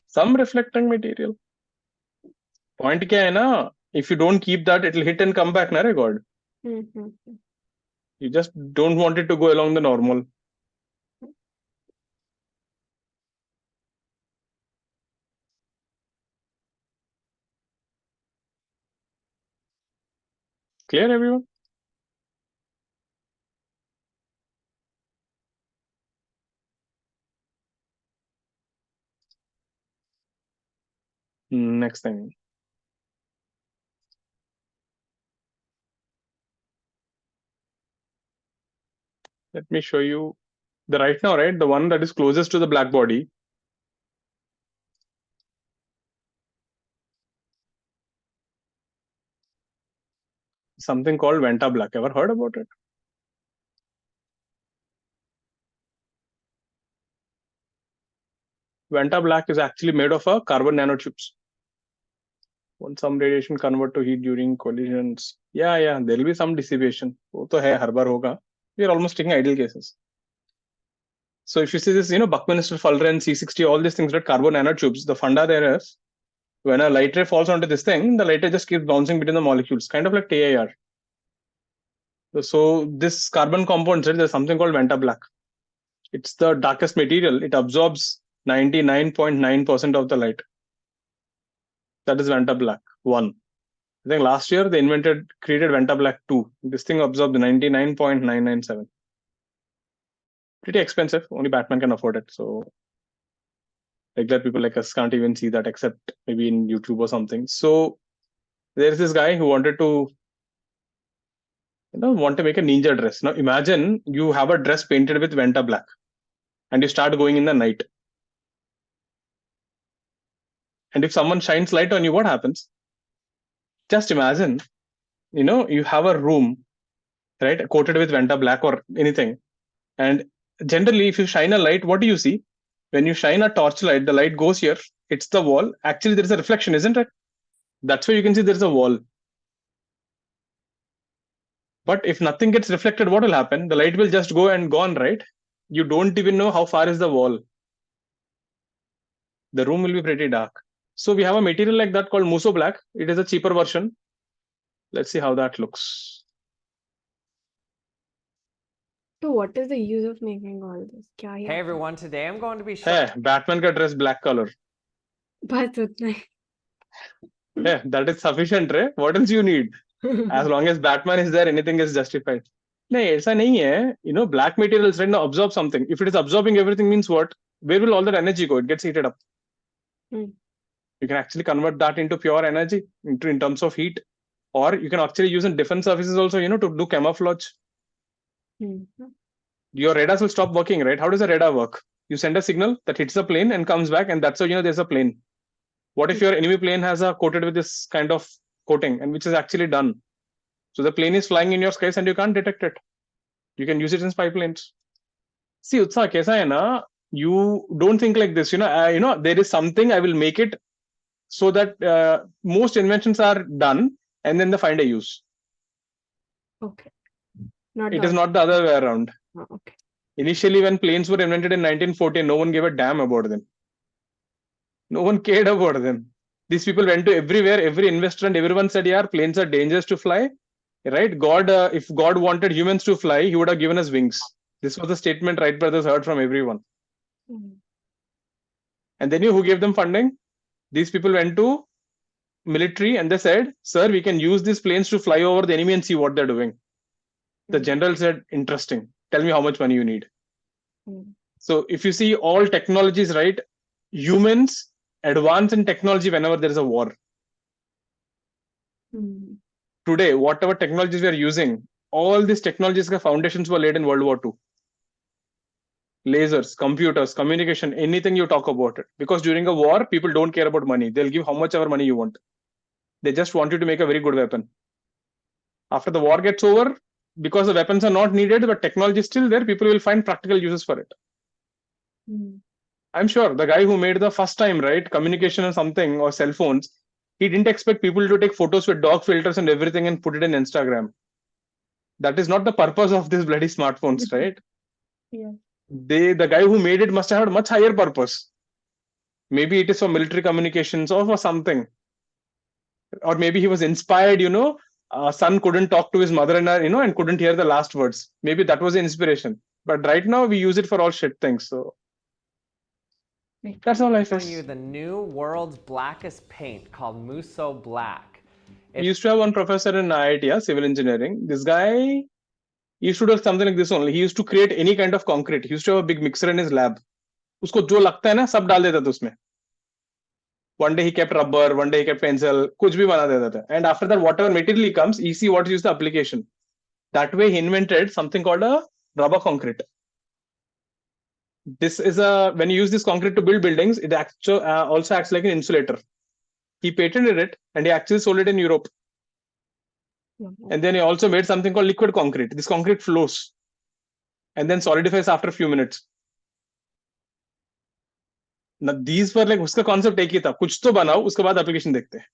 some reflecting material. Point kya hai na? If you don't keep that, it will hit and come back, na God. You just don't want it to go along the normal. Clear, everyone? Next thing. Let me show you the right now, right? The one that is closest to the black body. Something called Venta black. Ever heard about it? Venta black is actually made of a carbon nanotubes. When some radiation convert to heat during collisions. Yeah, there will be some dissipation. वो तो है हर बार होगा. We are almost taking ideal cases. So if you see this, Buckminster Fullerene, C60, all these things, right? Carbon nanotubes. The funda there is when a light ray falls onto this thing, the light ray just keeps bouncing between the molecules, kind of like TIR. So this carbon compound, there's something called Venta black. It's the darkest material. It absorbs 99.9% of the light. That is Venta black 1. I think last year they created Venta black 2. This thing absorbed 99.997. pretty expensive. Only Batman can afford it. So regular people like us can't even see that except maybe in YouTube or something. So there's this guy who wanted to, want to make a ninja dress. Now imagine you have a dress painted with Venta black and you start going in the night. And if someone shines light on you, what happens? Just imagine, you have a room, right, coated with Venta black or anything. And generally, if you shine a light, what do you see? When you shine a torchlight, the light goes here, hits the wall. Actually, there is a reflection, isn't it? That's why you can see there's a wall. But if nothing gets reflected, what will happen? The light will just go and gone, right? You don't even know how far is the wall. The room will be pretty dark. So we have a material like that called Muso Black. It is a cheaper version. Let's see how that looks. So what is the use of making all this? क्या ही Hey आता है? everyone, today I'm going to be Hey, showing Batman ka dress black color. बस उतना ही. Hey, that is sufficient, right? What else you need? As long as Batman is there, anything is justified. No, ऐसा नहीं है. Black materials right now absorb something. If it is absorbing everything, means what? Where will all that energy go? It gets heated up. Hmm. You can actually convert that into pure energy, in terms of heat, or you can actually use in defense services also. To do camouflage. Your radars will stop working, right? How does a radar work? You send a signal that hits the plane and comes back, and that's how there's a plane. What if your enemy plane has a coated with this kind of coating, and which is actually done? So the plane is flying in your skies and you can't detect it. You can use it in spy planes. See, Utsa, kaisa hai na? You don't think like this. There is something, I will make it so that most inventions are done and then they find a use. Okay. Not It the is not the other way around. Oh, okay. Initially, when planes were invented in 1914, no one gave a damn about them. No one cared about them. These people went to everywhere, every investor and everyone said, yeah, planes are dangerous to fly. Right? God, if God wanted humans to fly, he would have given us wings. This was the statement Wright brothers heard from everyone. And then who gave them funding? These people went to military and they said, sir, we can use these planes to fly over the enemy and see what they're doing. The general said, interesting. Tell me how much money you need. So if you see all technologies, right, humans advance in technology whenever there is a war. Today, whatever technologies we are using, all these technologies' foundations were laid in World War II. Lasers, computers, communication, anything you talk about it. Because during a war, people don't care about money. They'll give how much ever money you want. They just want you to make a very good weapon. After the war gets over, because the weapons are not needed, but technology is still there, people will find practical uses for it. I'm sure the guy who made the first time, right, communication or something, or cell phones, he didn't expect people to take photos with dog filters and everything and put it in Instagram. That is not the purpose of these bloody smartphones, right? Yeah. The guy who made it must have had much higher purpose. Maybe it is for military communications or for something. Or maybe he was inspired, son couldn't talk to his mother and couldn't hear the last words. Maybe that was the inspiration. But right now we use it for all shit things. So that's all life showing you is. the new world's blackest paint called Muso Black. We used to have one professor in IIT, civil engineering. This guy, he used to do something like this only. He used to create any kind of concrete. He used to have a big mixer in his lab. उसको जो लगता है ना सब डाल देता था उसमें. One day he kept rubber, one day he kept pencil, कुछ भी बना देता था. And after that, whatever material he comes, you see what is the application. That way he invented something called a rubber concrete. This is when you use this concrete to build buildings, it actually also acts like an insulator. He patented it and he actually sold it in Europe. And then he also made something called liquid concrete. This concrete flows and then solidifies after a few minutes. Now these were like उसका concept एक ही था, कुछ तो बनाओ, उसके बाद application देखते हैं.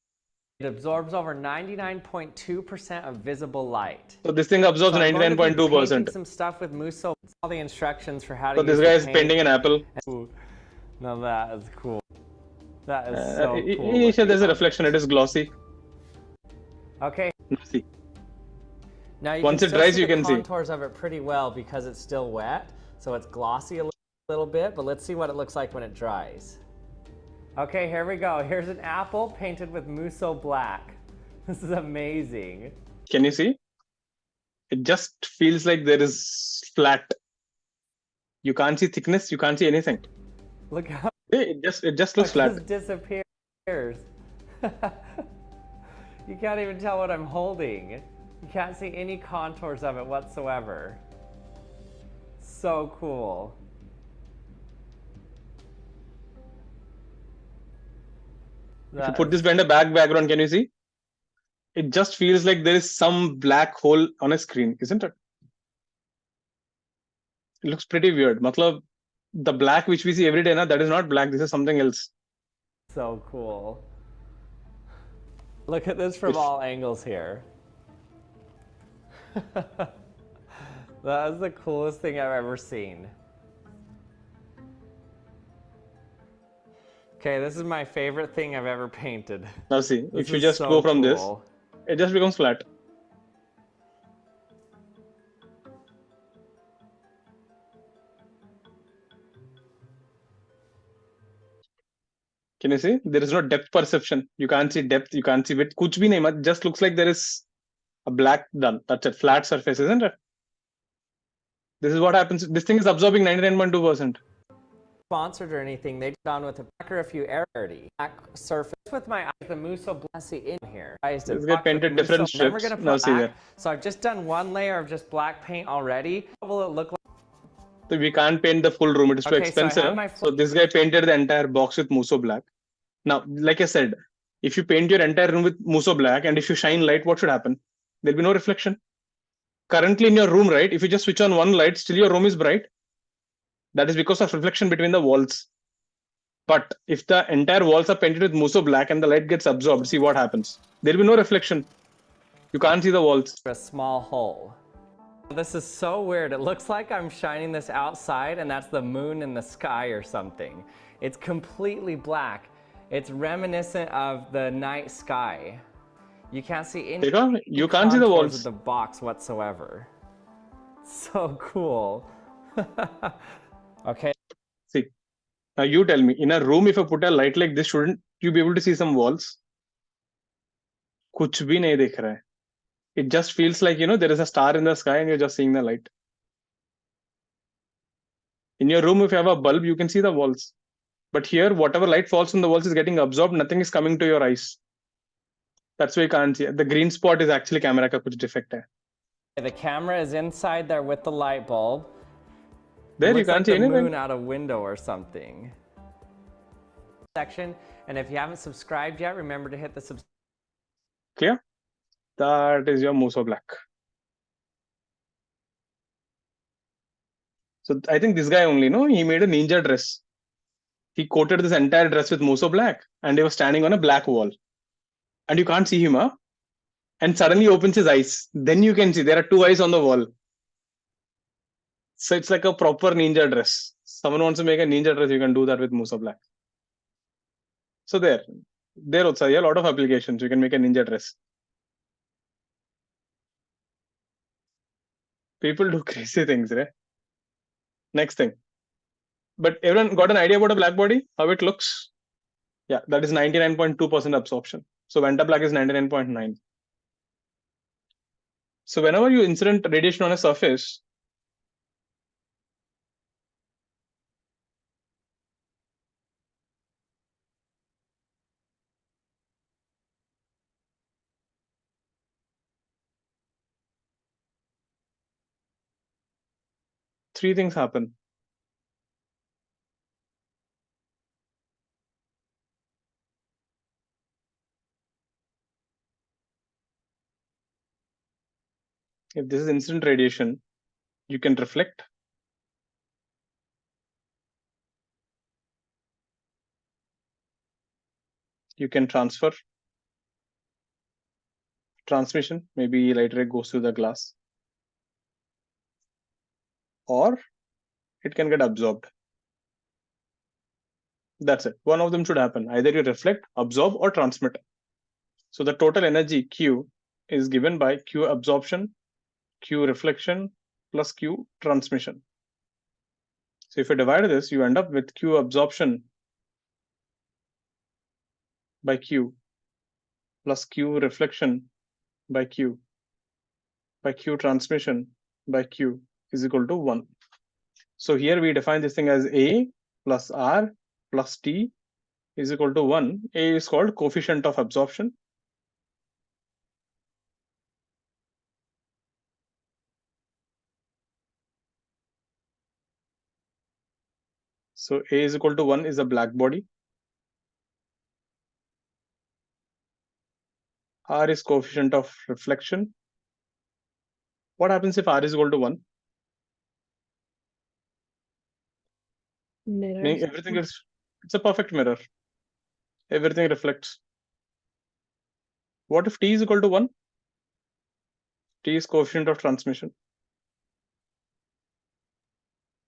It absorbs over 99.2% of visible light. So this thing absorbs 99.2%. Some stuff with Muso. All the instructions for how to So this use guy the is paint. painting an apple. Ooh, now that is cool. That is so cool. Initially there's a reflection, it is glossy. Okay. See. Now you Once can it still dries, see you the can see. contours of it pretty well because it's still wet. So it's glossy a little bit, but let's see what it looks like when it dries. Okay, here we go. Here's an apple painted with Muso Black. This is amazing. Can you see? It just feels like there is flat. You can't see thickness. You can't see anything. Look how It just looks it flat. just disappears. You can't even tell what I'm holding. You can't see any contours of it whatsoever. So cool. If you put this behind a background, can you see? It just feels like there is some black hole on a screen, isn't it? It looks pretty weird. Matlab, the black which we see every day, that is not black. This is something else. So cool. Look at this from all angles here. That is the coolest thing I've ever seen. Okay, this is my favorite thing I've ever painted. Now see, This if you is just so go from this, cool. it just becomes flat. Can you see? There is no depth perception. You can't see depth. You can't see width. Kuch bhi nahi. It just looks like there is a black done. That's it. Flat surface, isn't it? This is what happens. This thing is absorbing 99.2%. Sponsored or anything, they did on with a black or a few rarity. Black surface with my eyes, the Muso Blessy in here. Let's get painted different Then we're strips. gonna Now put see black. there. So I've just done one layer of just black paint already. What will it look like? So we can't paint the full room. It is too Okay, so I have expensive. my So this guy painted the entire box with Muso black. Now, like I said, if you paint your entire room with Muso black and if you shine light, what should happen? There'll be no reflection. Currently in your room, right? If you just switch on one light, still your room is bright. That is because of reflection between the walls. But if the entire walls are painted with Muso black and the light gets absorbed, see what happens. There'll be no reflection. You can't see the walls. A small hole. This is so weird. It looks like I'm shining this outside and that's the moon in the sky or something. It's completely black. It's reminiscent of the night sky. You can't see any You can't see the contours walls. of the box whatsoever. So cool. Okay. See, now you tell me, in a room, if I put a light like this, shouldn't you be able to see some walls? Kuch bhi nahi dekh raha hai. It just feels like, there is a star in the sky and you're just seeing the light. In your room, if you have a bulb, you can see the walls. But here, whatever light falls on the walls is getting absorbed. Nothing is coming to your eyes. That's why you can't see. The green spot is actually camera ka kuch defect hai. The camera is inside there with the light bulb. There It you looks can't like see the anything. moon out a window or something. Section, and if you haven't subscribed yet, remember to hit the subscribe. Clear? That is your Muso black. So I think this guy only, he made a ninja dress. He coated this entire dress with Muso black and he was standing on a black wall. And you can't see him, huh? And suddenly opens his eyes. Then you can see there are two eyes on the wall. So it's like a proper ninja dress. Someone wants to make a ninja dress, you can do that with Muso black. So there also, a lot of applications. You can make a ninja dress. People do crazy things, right? Next thing. But everyone got an idea about a black body? How it looks? Yeah, that is 99.2% absorption. So Vanta black is 99.9. So whenever you incident radiation on a surface, three things happen. If this is incident radiation, you can reflect. You can transfer. Transmission, maybe light ray goes through the glass. Or it can get absorbed. That's it. One of them should happen. Either you reflect, absorb, or transmit. So the total energy Q is given by Q absorption, Q reflection, plus Q transmission. So if you divide this, you end up with Q absorption by Q plus Q reflection by Q transmission by Q is equal to 1. So here we define this thing as A plus R plus T is equal to 1. A is called coefficient of absorption. So A is equal to 1 is a black body. R is coefficient of reflection. What happens if R is equal to 1? Mirrors. Meaning everything is, it's a perfect mirror. Everything reflects. What if T is equal to 1? T is coefficient of transmission.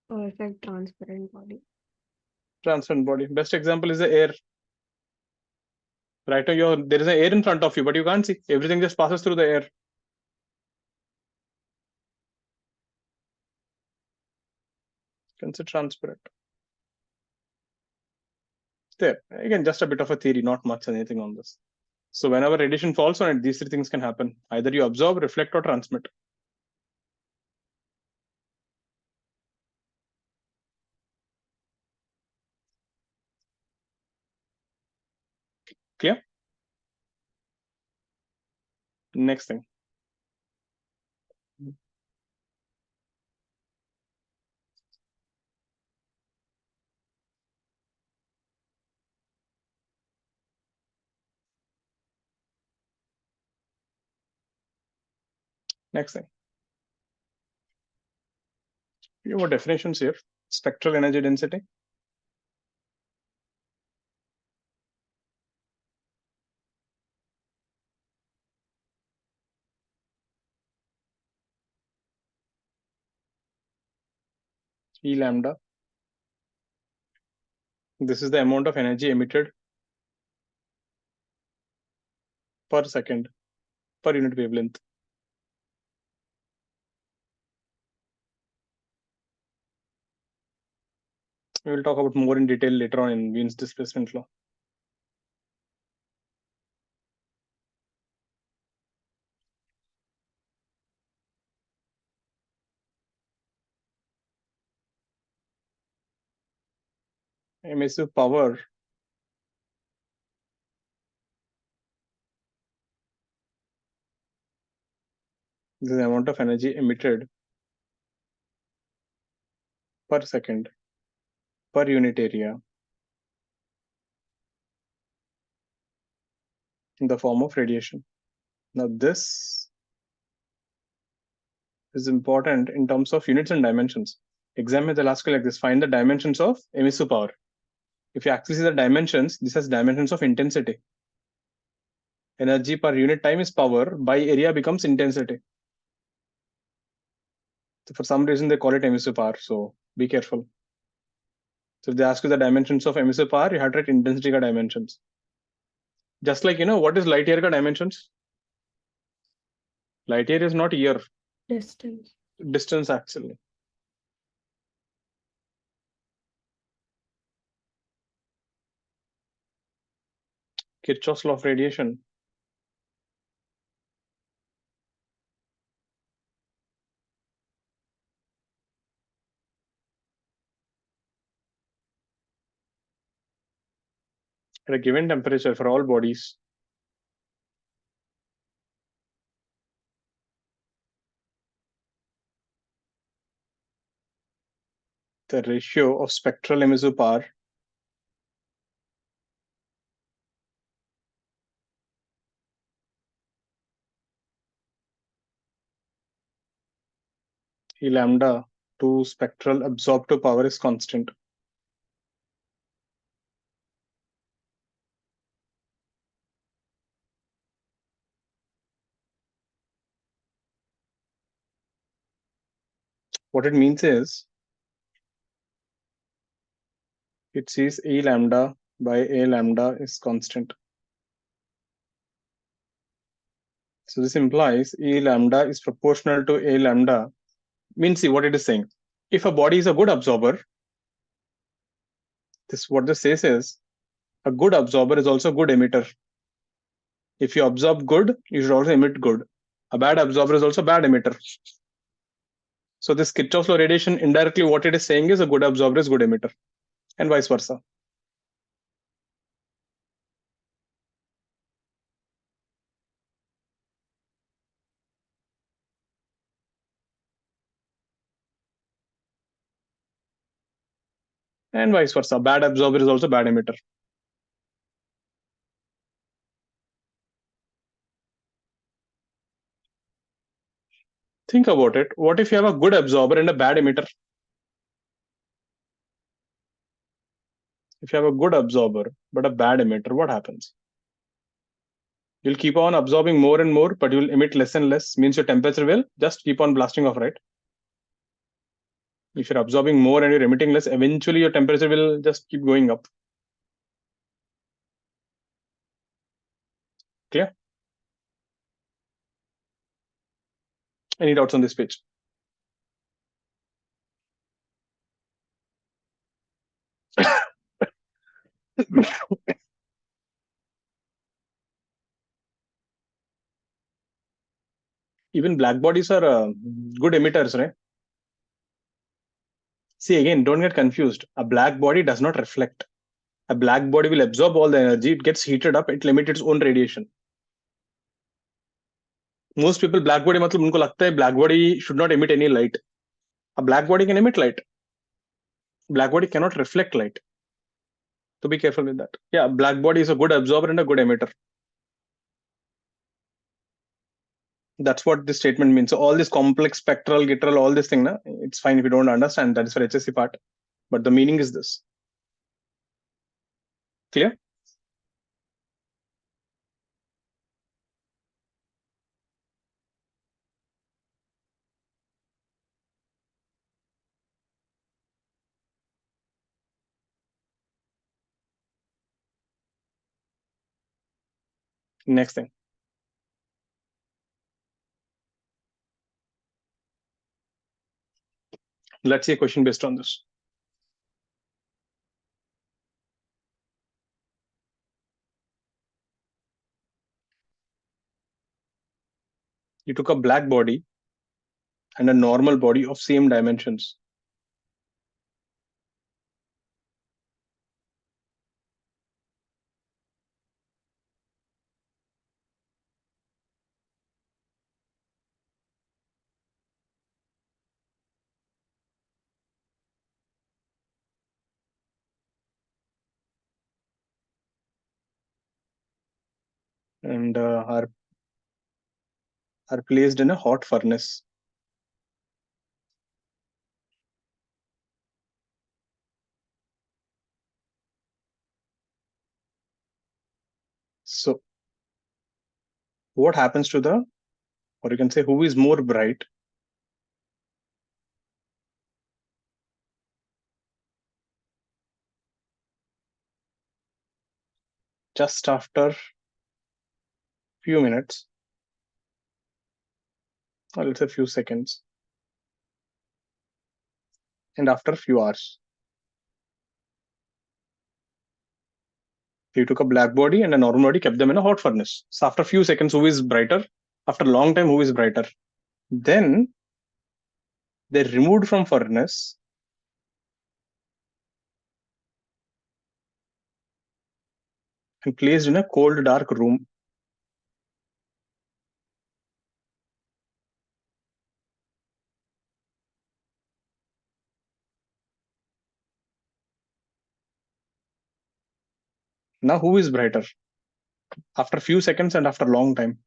Perfect transparent body. Transparent body. Best example is the air. Right now, there is an air in front of you, but you can't see. Everything just passes through the air. Consider transparent. There. Again, just a bit of a theory, not much anything on this. So whenever radiation falls on it, these three things can happen. Either you absorb, reflect, or transmit. Clear? Next thing. Next thing. You have definitions here. Spectral energy density. E lambda. This is the amount of energy emitted per second per unit wavelength. We will talk about more in detail later on in Wien's displacement law. Emissive power is the amount of energy emitted per second per unit area in the form of radiation. Now this is important in terms of units and dimensions. Exam will ask you like this: find the dimensions of emissive power. If you actually see the dimensions, this has dimensions of intensity. Energy per unit time is power, by area becomes intensity. So for some reason they call it emissive power, so be careful. So if they ask you the dimensions of emissive power, you have to write intensity ka dimensions. Just like, what is light year ka dimensions? Light year is not year. Distance. Distance actually. Kirchhoff's law of radiation. At a given temperature for all bodies, the ratio of spectral emissive power E lambda to spectral absorptive power is constant. What it means is, it says E lambda by A lambda is constant. So this implies E lambda is proportional to A lambda. Means, see what it is saying. If a body is a good absorber, what this says is, a good absorber is also a good emitter. If you absorb good, you should also emit good. A bad absorber is also a bad emitter. So this Kirchhoff's law radiation, indirectly what it is saying is a good absorber is good emitter, and vice versa. And vice versa. Bad absorber is also bad emitter. Think about it. What if you have a good absorber and a bad emitter? If you have a good absorber but a bad emitter, what happens? You'll keep on absorbing more and more, but you'll emit less and less. Means your temperature will just keep on blasting off, right? If you're absorbing more and you're emitting less, eventually your temperature will just keep going up. Clear? Any doubts on this page? Even black bodies are good emitters, right? See, again, don't get confused. A black body does not reflect. A black body will absorb all the energy. It gets heated up. It will emit its own radiation. Most people, black body, मतलब उनको लगता है black body should not emit any light. A black body can emit light. Black body cannot reflect light. So be careful with that. Yeah, black body is a good absorber and a good emitter. That's what this statement means. So all this complex spectral, gitral, all this thing, na, it's fine if you don't understand. That is for HSC part. But the meaning is this. Clear? Next thing. Let's see a question based on this. You took a black body and a normal body of same dimensions. And are placed in a hot furnace. So what happens to the, or you can say, who is more bright? Just after few minutes, or let's say few seconds, and after a few hours. You took a black body and a normal body, kept them in a hot furnace. So after a few seconds, who is brighter? After a long time, who is brighter? Then they removed from furnace and placed in a cold, dark room. Now, who is brighter? After a few seconds and after a long time.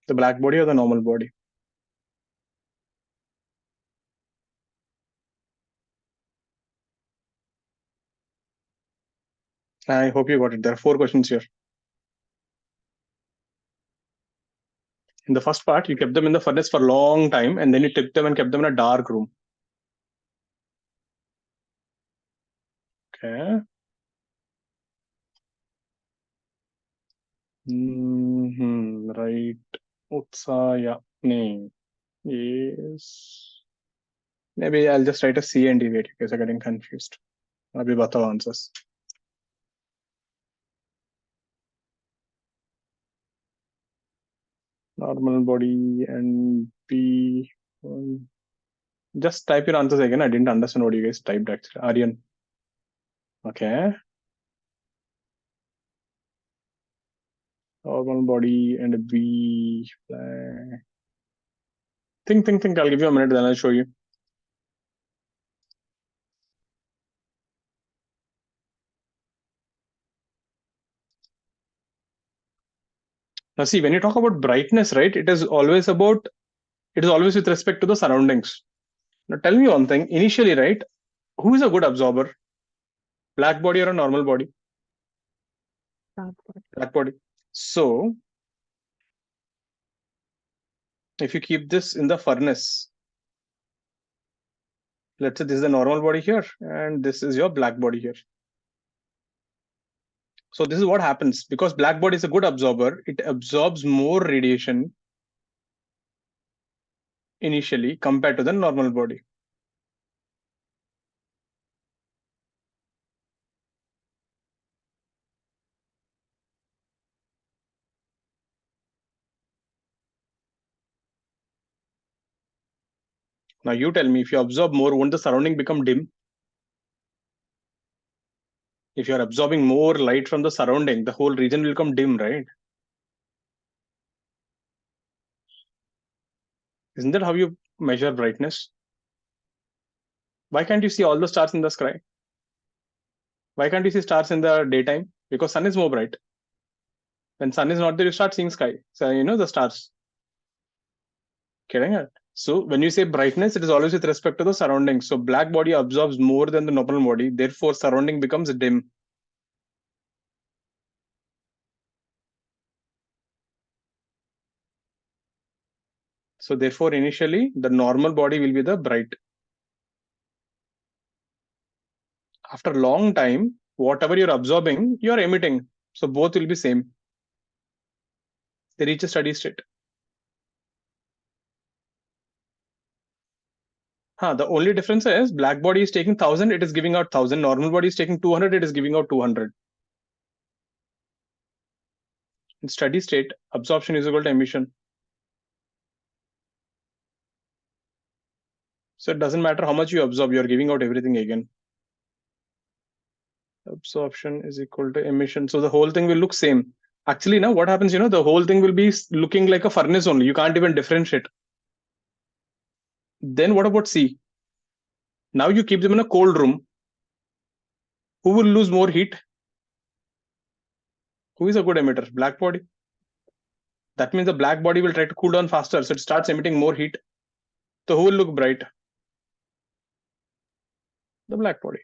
The black body or the normal body? I hope you got it. There are 4 questions here. In the first part, you kept them in the furnace for a long time, and then you took them and kept them in a dark room. Okay. Right. Utsaya name is. Maybe I'll just write a C and D. Wait, you guys are getting confused. Abhi batao answers. Normal body and B. Just type your answers again. I didn't understand what you guys typed actually. Aryan. Okay. Normal body and a B. Think. I'll give you a minute, then I'll show you. Now see, when you talk about brightness, right, it is always with respect to the surroundings. Now tell me one thing, initially, right, who is a good absorber? Black body or a normal body? Black body. So if you keep this in the furnace, let's say this is the normal body here, and this is your black body here. So this is what happens. Because black body is a good absorber, it absorbs more radiation initially compared to the normal body. Now you tell me, if you absorb more, won't the surrounding become dim? If you're absorbing more light from the surrounding, the whole region will become dim, right? Isn't that how you measure brightness? Why can't you see all the stars in the sky? Why can't you see stars in the daytime? Because sun is more bright. When sun is not there, you start seeing sky. So the stars. Getting it? So when you say brightness, it is always with respect to the surroundings. So black body absorbs more than the normal body. Therefore, surrounding becomes dim. So therefore, initially, the normal body will be the bright. After a long time, whatever you're absorbing, you're emitting. So both will be same. They reach a steady state. The only difference is black body is taking 1000, it is giving out 1000. Normal body is taking 200, it is giving out 200. In steady state, absorption is equal to emission. So it doesn't matter how much you absorb, you're giving out everything again. Absorption is equal to emission. So the whole thing will look same. Actually, now what happens, the whole thing will be looking like a furnace only. You can't even differentiate. Then what about C? Now you keep them in a cold room. Who will lose more heat? Who is a good emitter? Black body. That means the black body will try to cool down faster. So it starts emitting more heat. So who will look bright? The black body.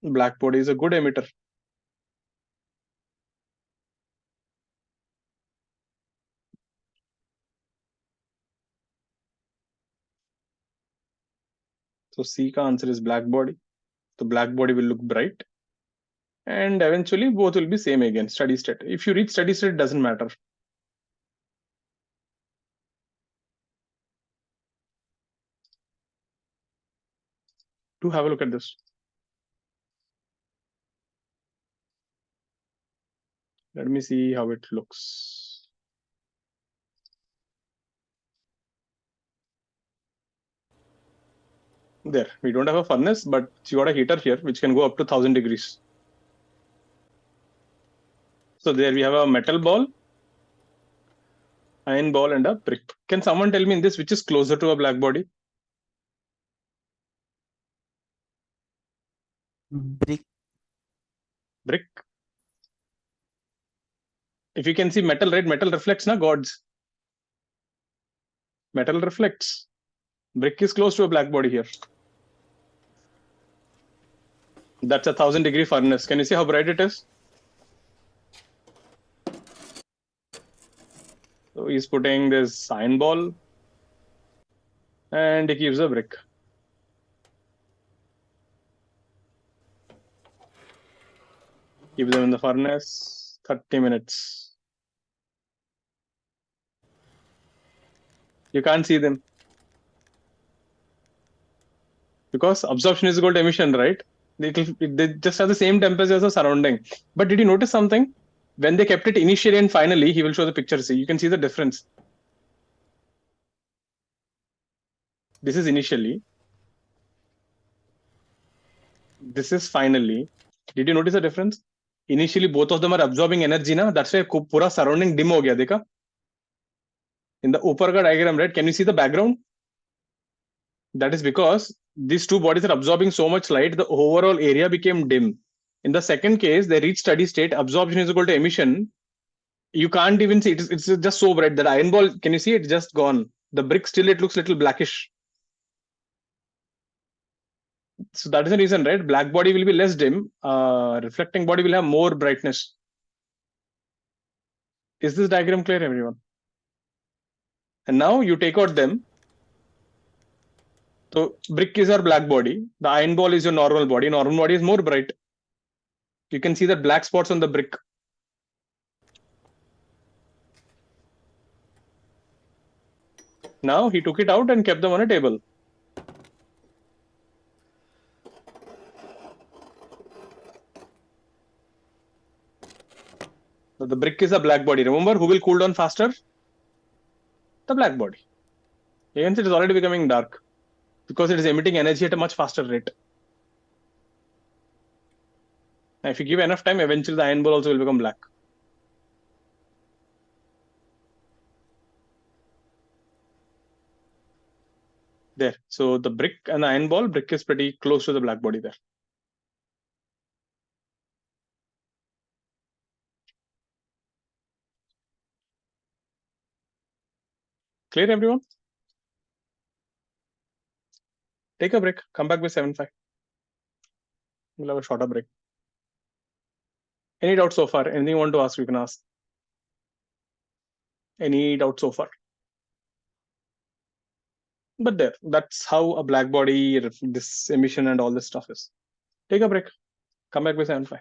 Black body is a good emitter. So C ka answer is black body. The black body will look bright. And eventually both will be same again, steady state. If you reach steady state, it doesn't matter. Do have a look at this. Let me see how it looks. There, we don't have a furnace, but you got a heater here, which can go up to 1000 degrees. So there we have a metal ball, iron ball, and a brick. Can someone tell me in this which is closer to a black body? Brick. Brick. If you can see metal, right? Metal reflects, na gods. Metal reflects. Brick is close to a black body here. That's a 1000-degree furnace. Can you see how bright it is? So he's putting this iron ball and he keeps a brick. Keep them in the furnace, 30 minutes. You can't see them. Because absorption is equal to emission, right? They just have the same temperature as the surrounding. But did you notice something? When they kept it initially and finally, he will show the picture. See, you can see the difference. This is initially. This is finally. Did you notice the difference? Initially, both of them are absorbing energy, na? That's why pura surrounding dim ho gaya, dekha? In the upper ka diagram, right? Can you see the background? That is because these two bodies are absorbing so much light, the overall area became dim. In the second case, they reach steady state, absorption is equal to emission. You can't even see it. It's just so bright. That iron ball, can you see it? Just gone. The brick still, it looks little blackish. So that is the reason, right? Black body will be less dim. Reflecting body will have more brightness. Is this diagram clear, everyone? And now you take out them. So brick is our black body. The iron ball is your normal body. Normal body is more bright. You can see the black spots on the brick. Now he took it out and kept them on a table. So the brick is a black body. Remember, who will cool down faster? The black body. Hence, it is already becoming dark because it is emitting energy at a much faster rate. Now, if you give enough time, eventually the iron ball also will become black. There. So the brick and the iron ball, brick is pretty close to the black body there. Clear, everyone? Take a break. Come back with 7.5. We'll have a shorter break. Any doubts so far? Anything you want to ask, you can ask. Any doubts so far? But there, that's how a black body, this emission and all this stuff is. Take a break. Come back with 7.5.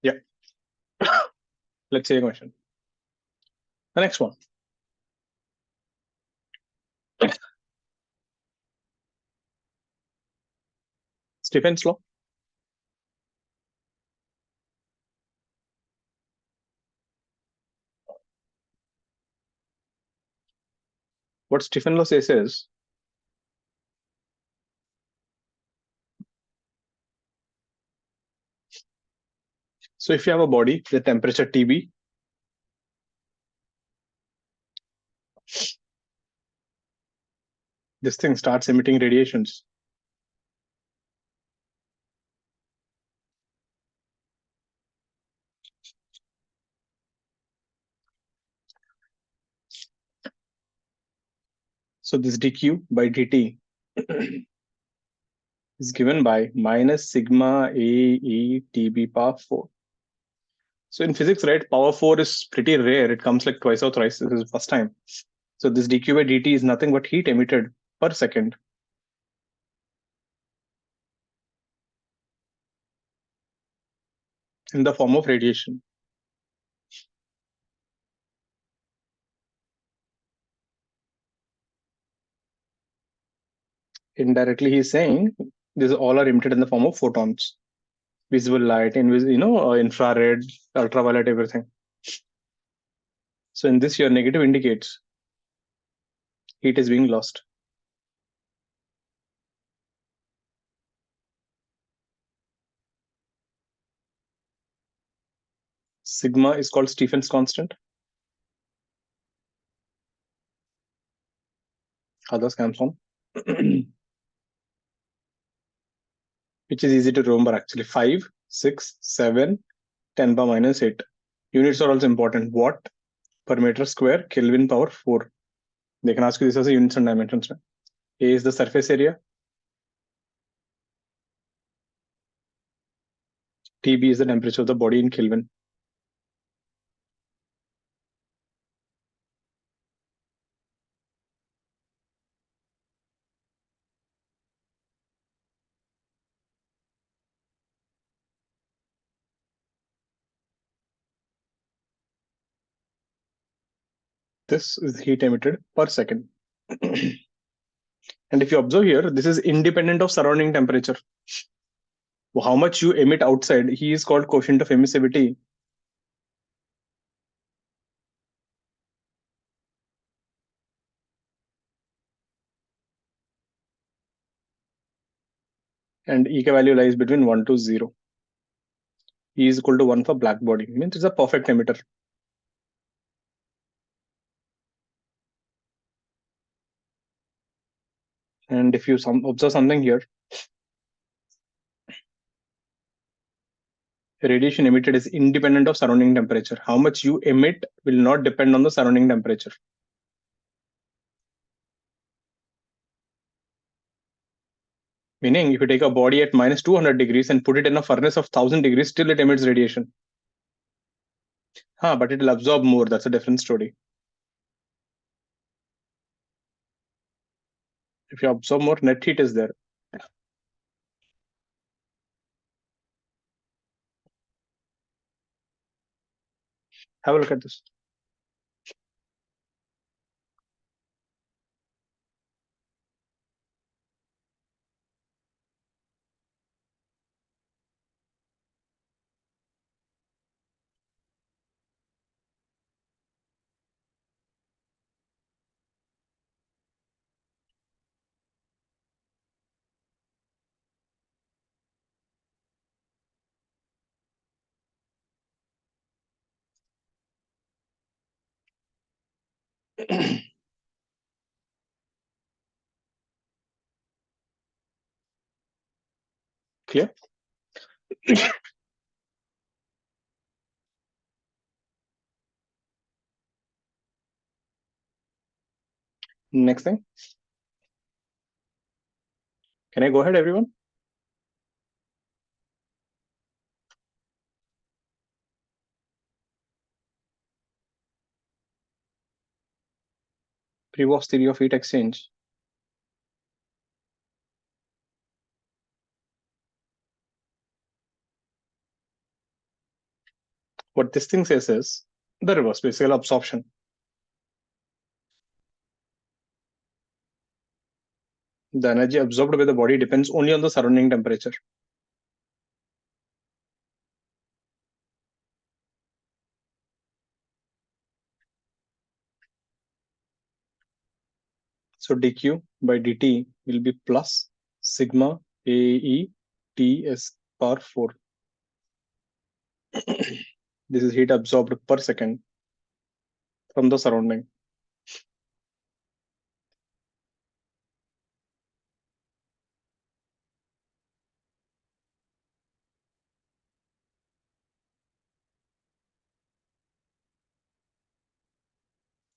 Yeah. Let's say a question. The next one. Stephen's law. What Stephen's law says is, so if you have a body, the temperature TB, this thing starts emitting radiations. So this dq by dt is given by minus sigma A E TB power 4. So in physics, right, power 4 is pretty rare. It comes like twice or thrice. This is the first time. So this dq by dt is nothing but heat emitted per second. In the form of radiation. Indirectly, he's saying these all are emitted in the form of photons, visible light, infrared, ultraviolet, everything. So in this, your negative indicates heat is being lost. Sigma is called Stephen's constant. Others comes from, which is easy to remember actually. 5, 6, 7, 10 power minus 8. Units are also important. Watt per meter square, Kelvin power 4. They can ask you this as a units and dimensions. A is the surface area. TB is the temperature of the body in Kelvin. This is heat emitted per second. And if you observe here, this is independent of surrounding temperature. How much you emit outside, he is called coefficient of emissivity. And EK value lies between 1 to 0. E is equal to 1 for black body. Means it's a perfect emitter. And if you observe something here, radiation emitted is independent of surrounding temperature. How much you emit will not depend on the surrounding temperature. Meaning, if you take a body at minus 200 degrees and put it in a furnace of 1000 degrees, still it emits radiation. But it will absorb more. That's a different story. If you absorb more, net heat is there. Have a look at this. Clear? Next thing. Can I go ahead, everyone? Prevost theory of heat exchange. What this thing says is the reverse, basically absorption. The energy absorbed by the body depends only on the surrounding temperature. So dq by dt will be plus sigma AE Ts power 4. This is heat absorbed per second from the surrounding.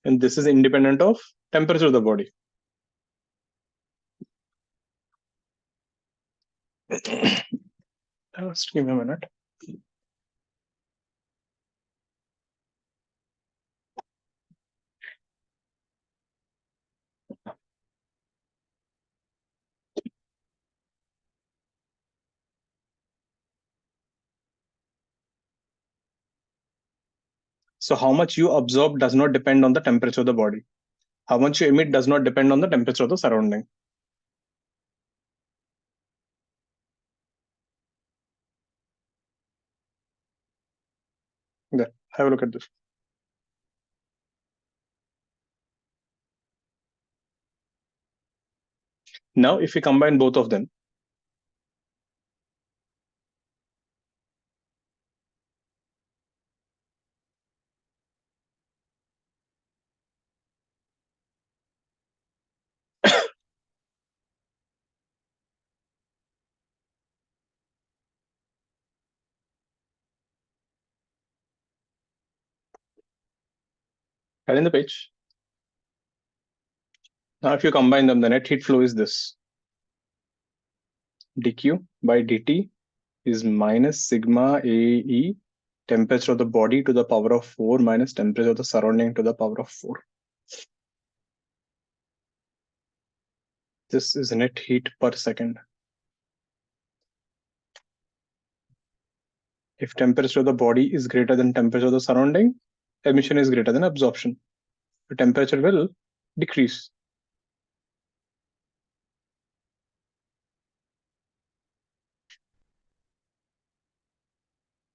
And this is independent of temperature of the body. Just give me a minute. So how much you absorb does not depend on the temperature of the body. How much you emit does not depend on the temperature of the surrounding. There, have a look at this. Now, if we combine both of them, head in the page. Now, if you combine them, the net heat flow is this. dq by dt is minus sigma AE temperature of the body to the power of 4 minus temperature of the surrounding to the power of 4. This is net heat per second. If temperature of the body is greater than temperature of the surrounding, emission is greater than absorption. The temperature will decrease.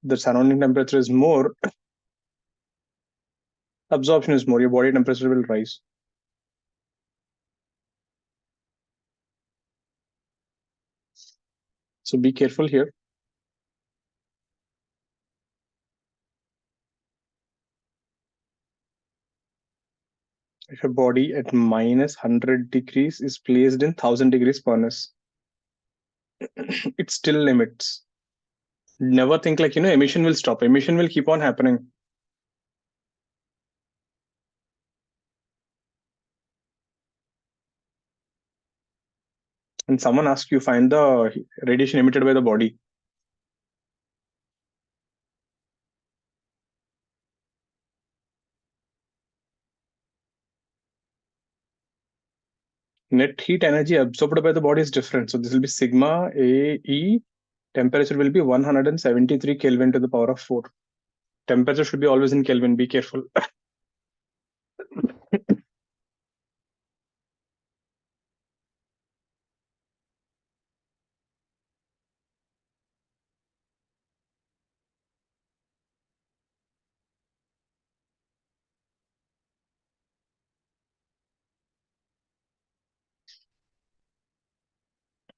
The surrounding temperature is more, absorption is more, your body temperature will rise. So be careful here. If a body at minus 100 degrees is placed in 1000 degrees furnace, it still limits. Never think like, emission will stop. Emission will keep on happening. And someone asks you, find the radiation emitted by the body. Net heat energy absorbed by the body is different. So this will be sigma AE. Temperature will be 173 Kelvin to the power of 4. Temperature should be always in Kelvin. Be careful.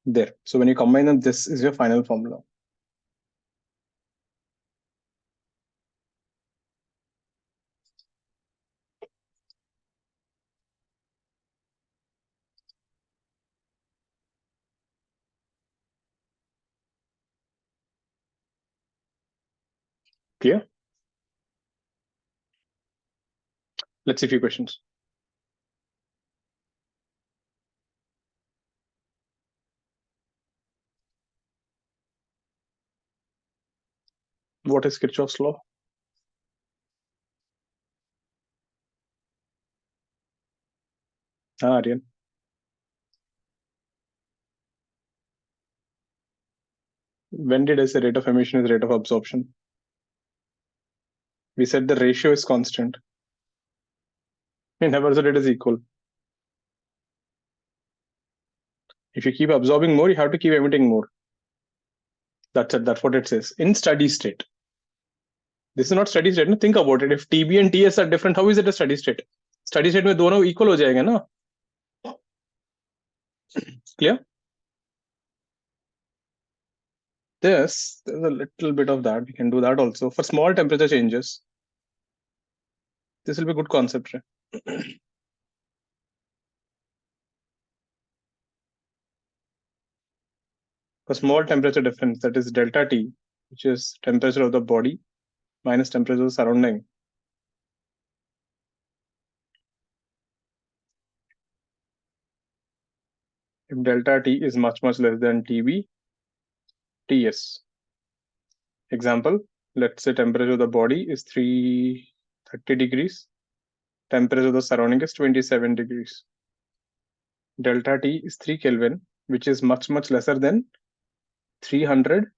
There. So when you combine them, this is your final formula. Clear? Let's see a few questions. What is Kirchhoff's law? Aryan. When did I say rate of emission is rate of absorption? We said the ratio is constant. We never said it is equal. If you keep absorbing more, you have to keep emitting more. That's it. That's what it says. In steady state. This is not steady state. No? Think about it. If TB and TS are different, how is it a steady state? Steady state में दोनों equal हो जाएगा ना? Clear? There's a little bit of that. We can do that also. For small temperature changes, this will be a good concept. Right? For small temperature difference, that is delta T, which is temperature of the body minus temperature of the surrounding. If delta T is much less than TB, TS. Example, let's say temperature of the body is 330 degrees. Temperature of the surrounding is 27 degrees. Delta T is 3 Kelvin, which is much lesser than 300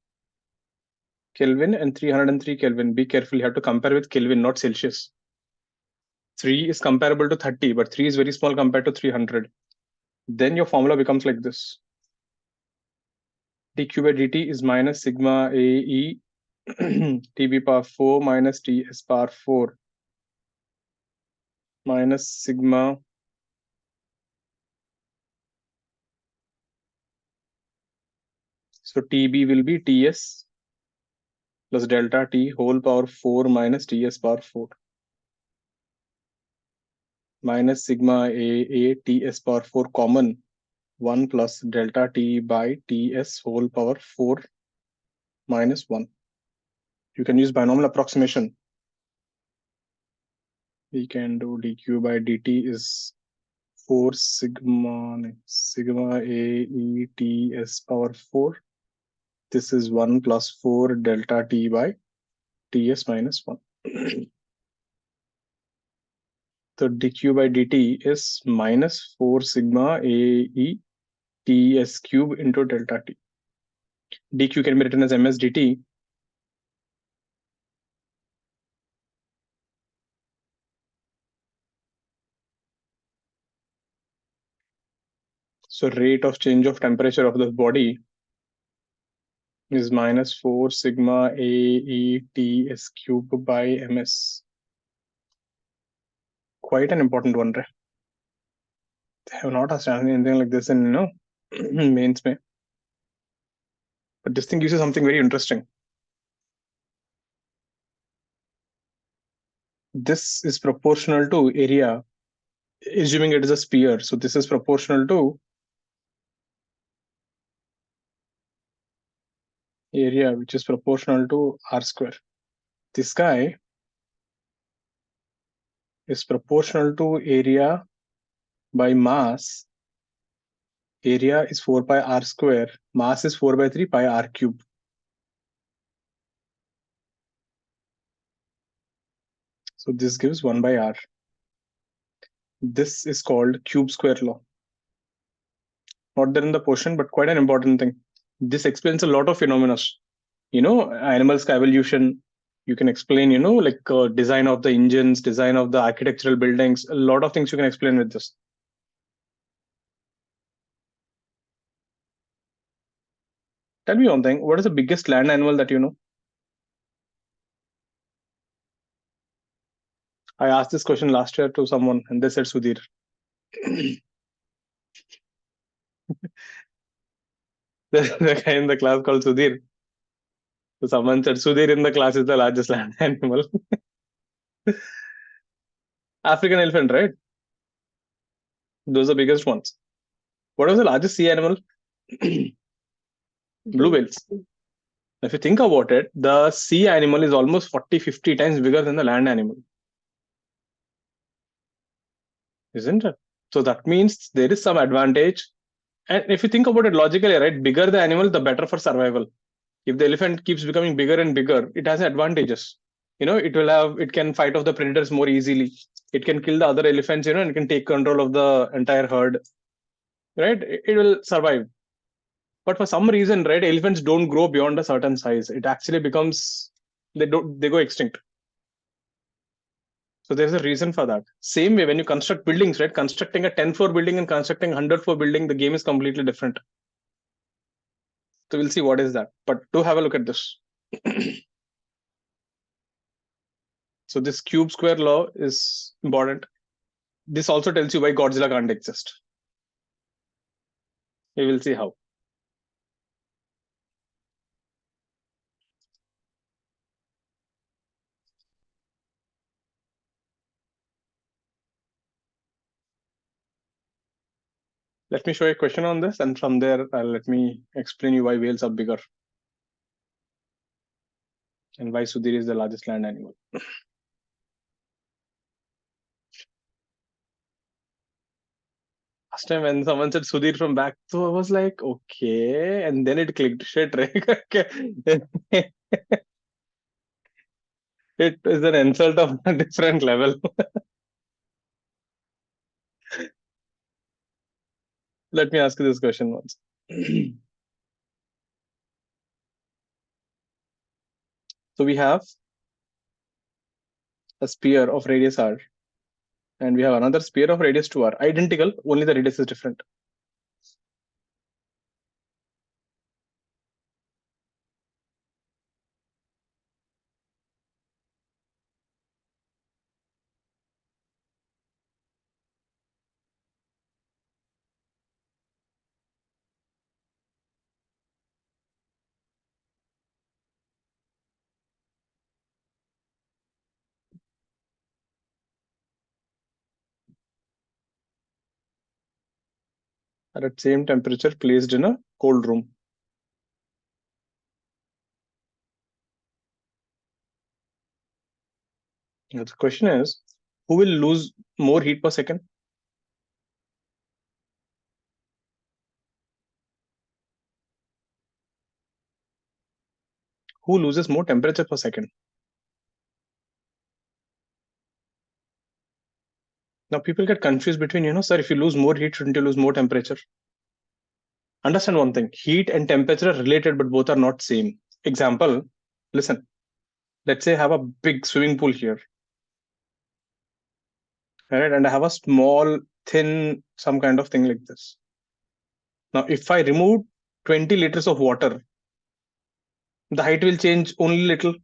Kelvin and 303 Kelvin. Be careful, you have to compare with Kelvin, not Celsius. 3 is comparable to 30, but 3 is very small compared to 300. Then your formula becomes like this. dq by dt is minus sigma AE TB power 4 minus TS power 4 minus sigma so TB will be TS plus delta T whole power 4 minus TS power 4 minus sigma AA TS power 4 common 1 plus delta T by TS whole power 4 minus 1. You can use binomial approximation. We can do dq by dt is 4 sigma AE TS power 4. This is 1 plus 4 delta T by TS minus 1. So dq by dt is minus 4 sigma AE TS cube into delta T. dq can be written as ms dt. So rate of change of temperature of the body is minus 4 sigma AE TS cube by ms. Quite an important one, right? They have not asked anything like this in mains mein. But this thing gives you something very interesting. This is proportional to area, assuming it is a sphere. So this is proportional to area, which is proportional to r square. This guy is proportional to area by mass. Area is 4 pi r square. Mass is 4 by 3 pi r cube. So this gives 1 by r. This is called cube square law. Not there in the portion, but quite an important thing. This explains a lot of phenomena. Animals' evolution. You can explain, like design of the engines, design of the architectural buildings. A lot of things you can explain with this. Tell me one thing. What is the biggest land animal that you know? I asked this question last year to someone, and they said Sudhir. The guy in the class called Sudhir. So someone said Sudhir in the class is the largest land animal. African elephant, right? Those are the biggest ones. What was the largest sea animal? Blue whales. If you think about it, the sea animal is almost 40-50 times bigger than the land animal. Isn't it? So that means there is some advantage. And if you think about it logically, right, bigger the animal, the better for survival. If the elephant keeps becoming bigger and bigger, it has advantages. It can fight off the predators more easily. It can kill the other elephants, and it can take control of the entire herd. Right? It will survive. But for some reason, right, elephants don't grow beyond a certain size. It actually becomes, they go extinct. So there's a reason for that. Same way, when you construct buildings, right? Constructing a 10-floor building and constructing a 100-floor building, the game is completely different. So we'll see what is that. But do have a look at this. So this cube square law is important. This also tells you why Godzilla can't exist. We will see how. Let me show you a question on this, and from there, let me explain you why whales are bigger and why Sudhir is the largest land animal. Last time when someone said Sudhir from back, so I was like, okay, and then it clicked. Shit, right? It is an insult of a different level. Let me ask you this question once. So we have a sphere of radius r, and we have another sphere of radius 2r, identical, only the radius is different. Are at same temperature placed in a cold room. Now the question is, who will lose more heat per second? Who loses more temperature per second? Now people get confused between, sir, if you lose more heat, shouldn't you lose more temperature? Understand one thing, heat and temperature are related, but both are not same. Example, listen, let's say I have a big swimming pool here. Right, and I have a small, thin, some kind of thing like this. Now, if I remove 20 liters of water, the height will change only little.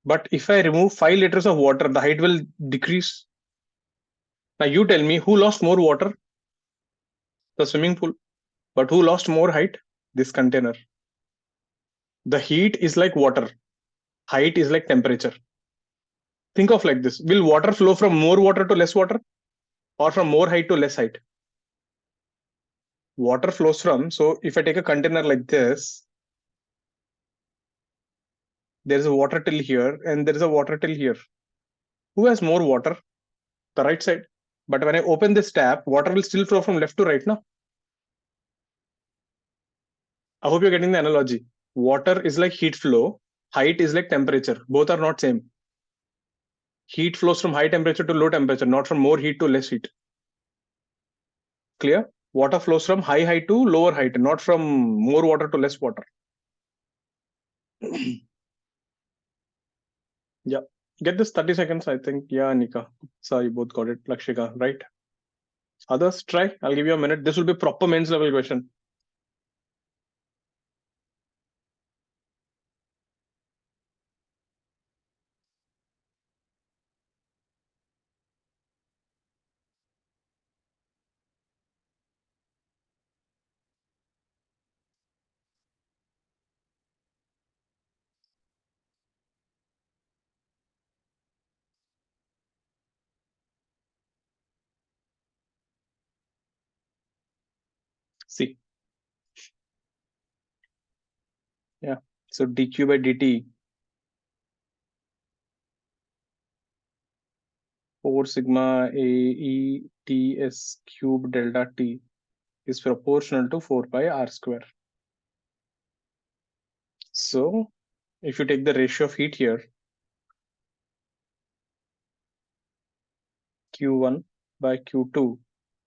But if I remove 5 liters of water, the height will decrease. Now, you tell me who lost more water? The swimming pool. But who lost more height? This container. The heat is like water. Height is like temperature. Think of like this. Will water flow from more water to less water? Or from more height to less height? Water flows from, so if I take a container like this, there is a water till here and there is a water till here. Who has more water? The right side. But when I open this tap, water will still flow from left to right now. I hope you're getting the analogy. Water is like heat flow. Height is like temperature. Both are not same. Heat flows from high temperature to low temperature, not from more heat to less heat. Clear? Water flows from high height to lower height, not from more water to less water. Yeah. Get this 30 seconds, I think. Yeah, Nika. Sorry, both got it. Lakshika, right? Others, try. I'll give you a minute. This will be proper mains level question. See. Yeah. So dq by dt 4 sigma a e t s cube delta t is proportional to 4 pi r square. So if you take the ratio of heat here, q1 by q2,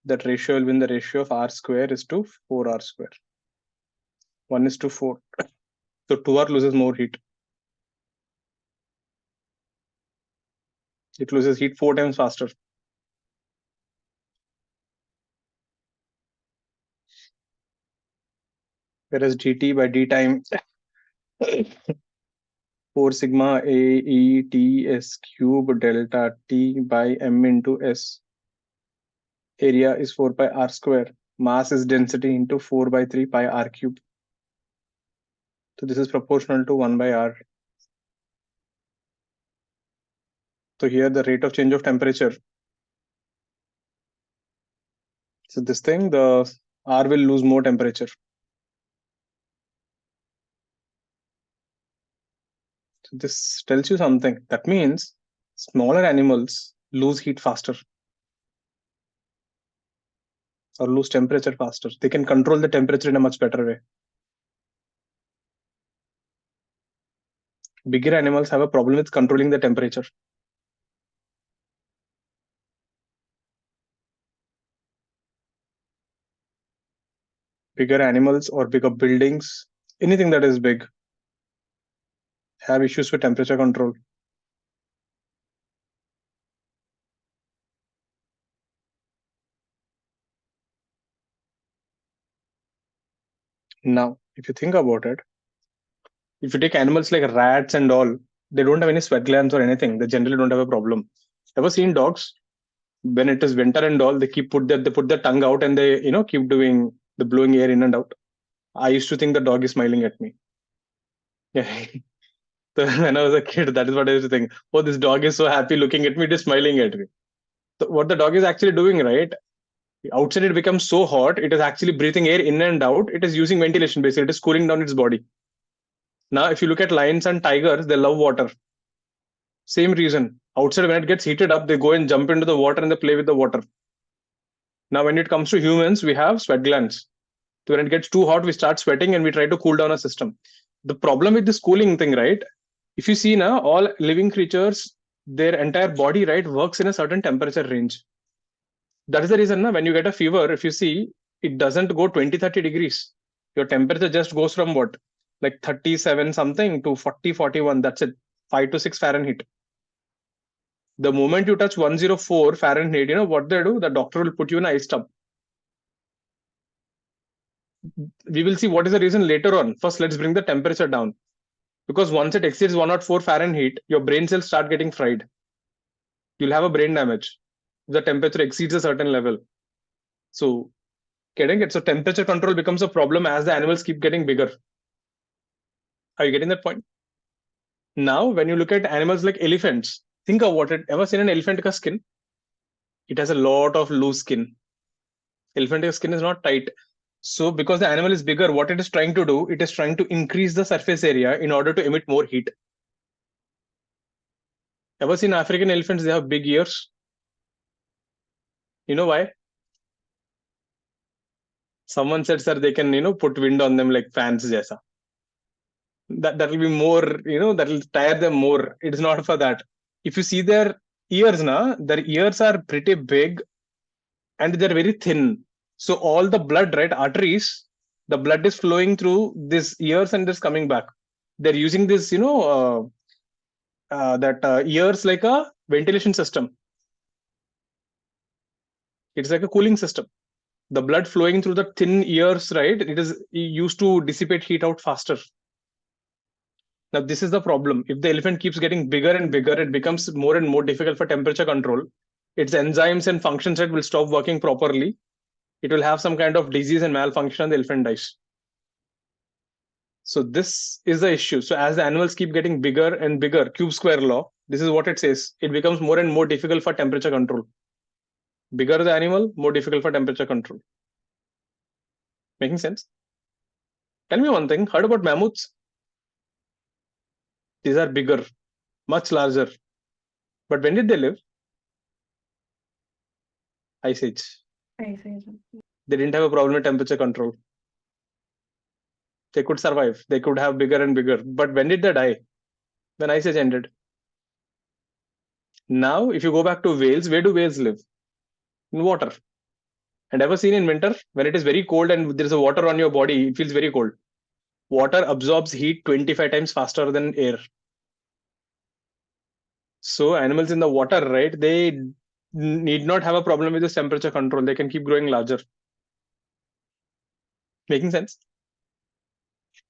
that ratio will be in the ratio of r square is to 4r square. 1 is to 4. So 2r loses more heat. It loses heat 4 times faster. Whereas dt by d time 4 sigma A E T S cube delta T by M into S. Area is 4 pi r square. Mass is density into 4 by 3 pi r cube. So this is proportional to 1 by r. So here the rate of change of temperature. So this thing, the r will lose more temperature. So this tells you something. That means smaller animals lose heat faster or lose temperature faster. They can control the temperature in a much better way. Bigger animals have a problem with controlling the temperature. Bigger animals or bigger buildings, anything that is big, have issues with temperature control. Now, if you think about it, if you take animals like rats and all, they don't have any sweat glands or anything. They generally don't have a problem. Ever seen dogs? When it is winter and all, they put their tongue out and they keep doing the blowing air in and out. I used to think the dog is smiling at me. Yeah. So when I was a kid, that is what I used to think. Oh, this dog is so happy looking at me, it is smiling at me. So what the dog is actually doing, right? Outside it becomes so hot, it is actually breathing air in and out. It is using ventilation basically. It is cooling down its body. Now, if you look at lions and tigers, they love water. Same reason. Outside, when it gets heated up, they go and jump into the water and they play with the water. Now, when it comes to humans, we have sweat glands. So when it gets too hot, we start sweating and we try to cool down our system. The problem with this cooling thing, right? If you see now, all living creatures, their entire body, right, works in a certain temperature range. That is the reason now, when you get a fever, if you see, it doesn't go 20-30 degrees. Your temperature just goes from what? Like 37 something to 40-41. That's it. 5 to 6 Fahrenheit. The moment you touch 104 Fahrenheit, you know what they do? The doctor will put you in an ice tub. We will see what is the reason later on. First, let's bring the temperature down. Because once it exceeds 104 Fahrenheit, your brain cells start getting fried. You'll have a brain damage if the temperature exceeds a certain level. So, getting it? So, temperature control becomes a problem as the animals keep getting bigger. Are you getting that point? Now, when you look at animals like elephants, think about it. Ever seen an elephant skin? It has a lot of loose skin. Elephant skin is not tight. So because the animal is bigger, what it is trying to do, it is trying to increase the surface area in order to emit more heat. Ever seen African elephants? They have big ears. You know why? Someone said, sir, they can, put wind on them like fans. Jaisa. That will be more, that will tire them more. It is not for that. If you see their ears now, their ears are pretty big and they're very thin. So all the blood, right, arteries, the blood is flowing through these ears and is coming back. They're using this, ears like a ventilation system. It's like a cooling system. The blood flowing through the thin ears, right, it is used to dissipate heat out faster. Now, this is the problem. If the elephant keeps getting bigger and bigger, it becomes more and more difficult for temperature control. Its enzymes and functions will stop working properly. It will have some kind of disease and malfunction and the elephant dies. So this is the issue. So as the animals keep getting bigger and bigger, cube square law, this is what it says. It becomes more and more difficult for temperature control. Bigger the animal, more difficult for temperature control. Making sense? Tell me one thing, heard about mammoths? These are bigger, much larger. But when did they live? Ice Age. Ice Age. They didn't have a problem with temperature control. They could survive. They could have bigger and bigger. But when did they die? When Ice Age ended. Now, if you go back to whales, where do whales live? In water. And ever seen in winter, when it is very cold and there is a water on your body, it feels very cold. Water absorbs heat 25 times faster than air. So animals in the water, right? They need not have a problem with this temperature control. They can keep growing larger. Making sense?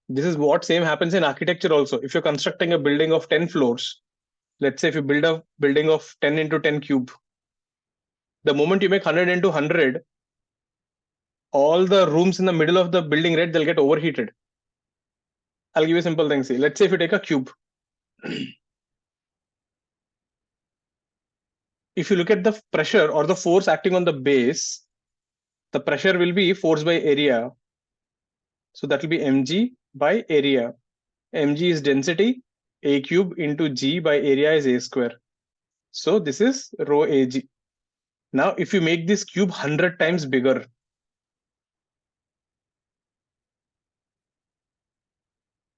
This is what same happens in architecture also. If you're constructing a building of 10 floors, let's say if you build a building of 10 into 10 cube, the moment you make 100 into 100, all the rooms in the middle of the building, right, they'll get overheated. I'll give you a simple thing. See, let's say if you take a cube, if you look at the pressure or the force acting on the base, the pressure will be force by area. So that will be mg by area. Mg is density, a cube into g by area is a square. So this is rho ag. Now, if you make this cube 100 times bigger,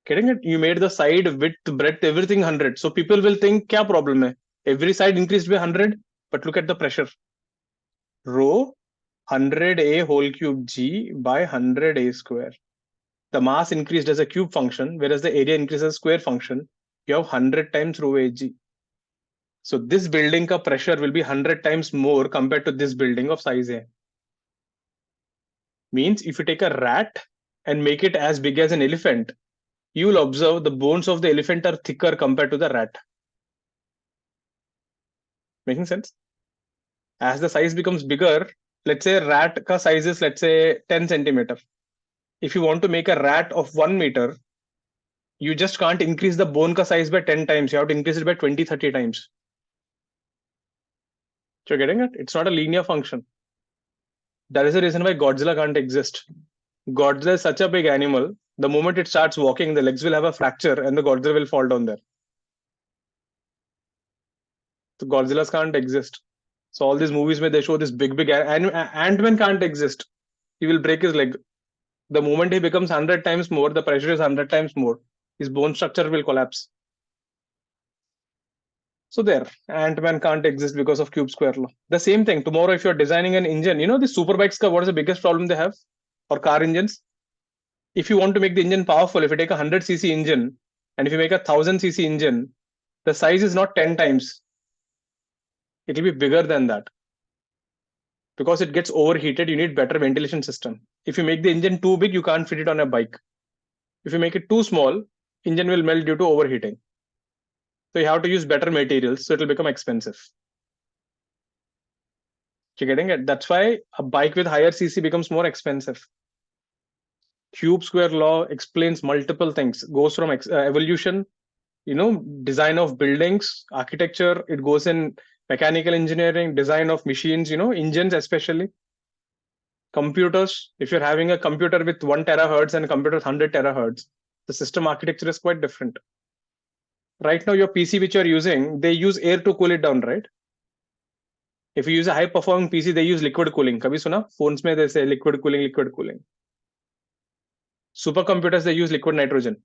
getting it? You made the side, width, breadth, everything 100. So people will think, kya problem hai? Every side increased by 100, but look at the pressure. Rho 100a whole cube g by 100a square. The mass increased as a cube function, whereas the area increases as a square function. You have 100 times rho ag. So this building ka pressure will be 100 times more compared to this building of size A. Means if you take a rat and make it as big as an elephant, you will observe the bones of the elephant are thicker compared to the rat. Making sense? As the size becomes bigger, let's say rat ka size is, let's say, 10 centimeter. If you want to make a rat of 1 meter, you just can't increase the bone ka size by 10 times. You have to increase it by 20, 30 times. So you're getting it? It's not a linear function. That is the reason why Godzilla can't exist. Godzilla is such a big animal. The moment it starts walking, the legs will have a fracture and the Godzilla will fall down there. So Godzillas can't exist. So all these movies where they show this big Ant-Man can't exist. He will break his leg. The moment he becomes 100 times more, the pressure is 100 times more. His bone structure will collapse. So there, Ant-Man can't exist because of cube square law. The same thing, tomorrow if you're designing an engine, you know the superbikes, what is the biggest problem they have? Or car engines? If you want to make the engine powerful, if you take a 100cc engine, and if you make a 1000cc engine, the size is not 10 times. It will be bigger than that. Because it gets overheated, you need better ventilation system. If you make the engine too big, you can't fit it on a bike. If you make it too small, engine will melt due to overheating. So you have to use better materials, so it will become expensive. You're getting it? That's why a bike with higher cc becomes more expensive. Cube square law explains multiple things. Goes from evolution, design of buildings, architecture. It goes in mechanical engineering, design of machines, engines especially. Computers. If you're having a computer with 1 terahertz and a computer with 100 terahertz, the system architecture is quite different. Right now, your PC which you're using, they use air to cool it down, right? If you use a high performing PC, they use liquid cooling. Kabhi suna? Phones mein they say liquid cooling, liquid cooling. Supercomputers, they use liquid nitrogen.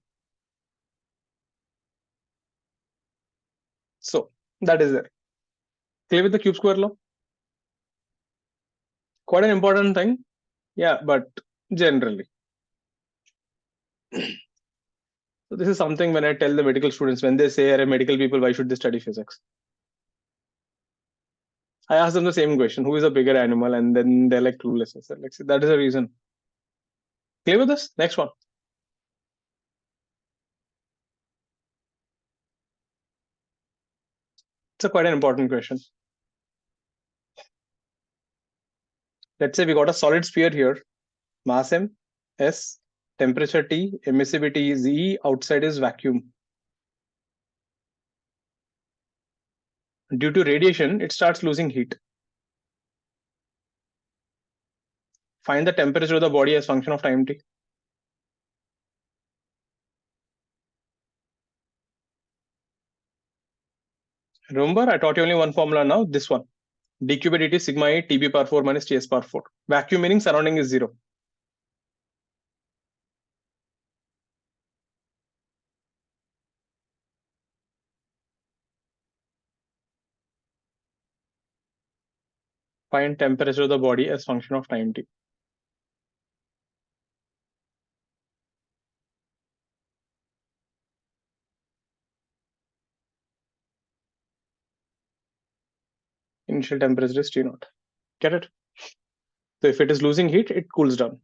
So that is there. Clear with the cube square law? Quite an important thing. Yeah, but generally. So this is something when I tell the medical students, when they say, are medical people, why should they study physics? I ask them the same question, who is a bigger animal? And then they're like clueless. I said, like, that is the reason. Clear with this? Next one. It's quite an important question. Let's say we got a solid sphere here, mass m, s, temperature T, emissivity is E, outside is vacuum. Due to radiation, it starts losing heat. Find the temperature of the body as function of time T. Remember, I taught you only one formula now, this one. dq by dt sigma E TB power 4 minus TS power 4. Vacuum meaning surrounding is 0. Find temperature of the body as function of time T. Initial temperature is T naught. Get it? So if it is losing heat, it cools down.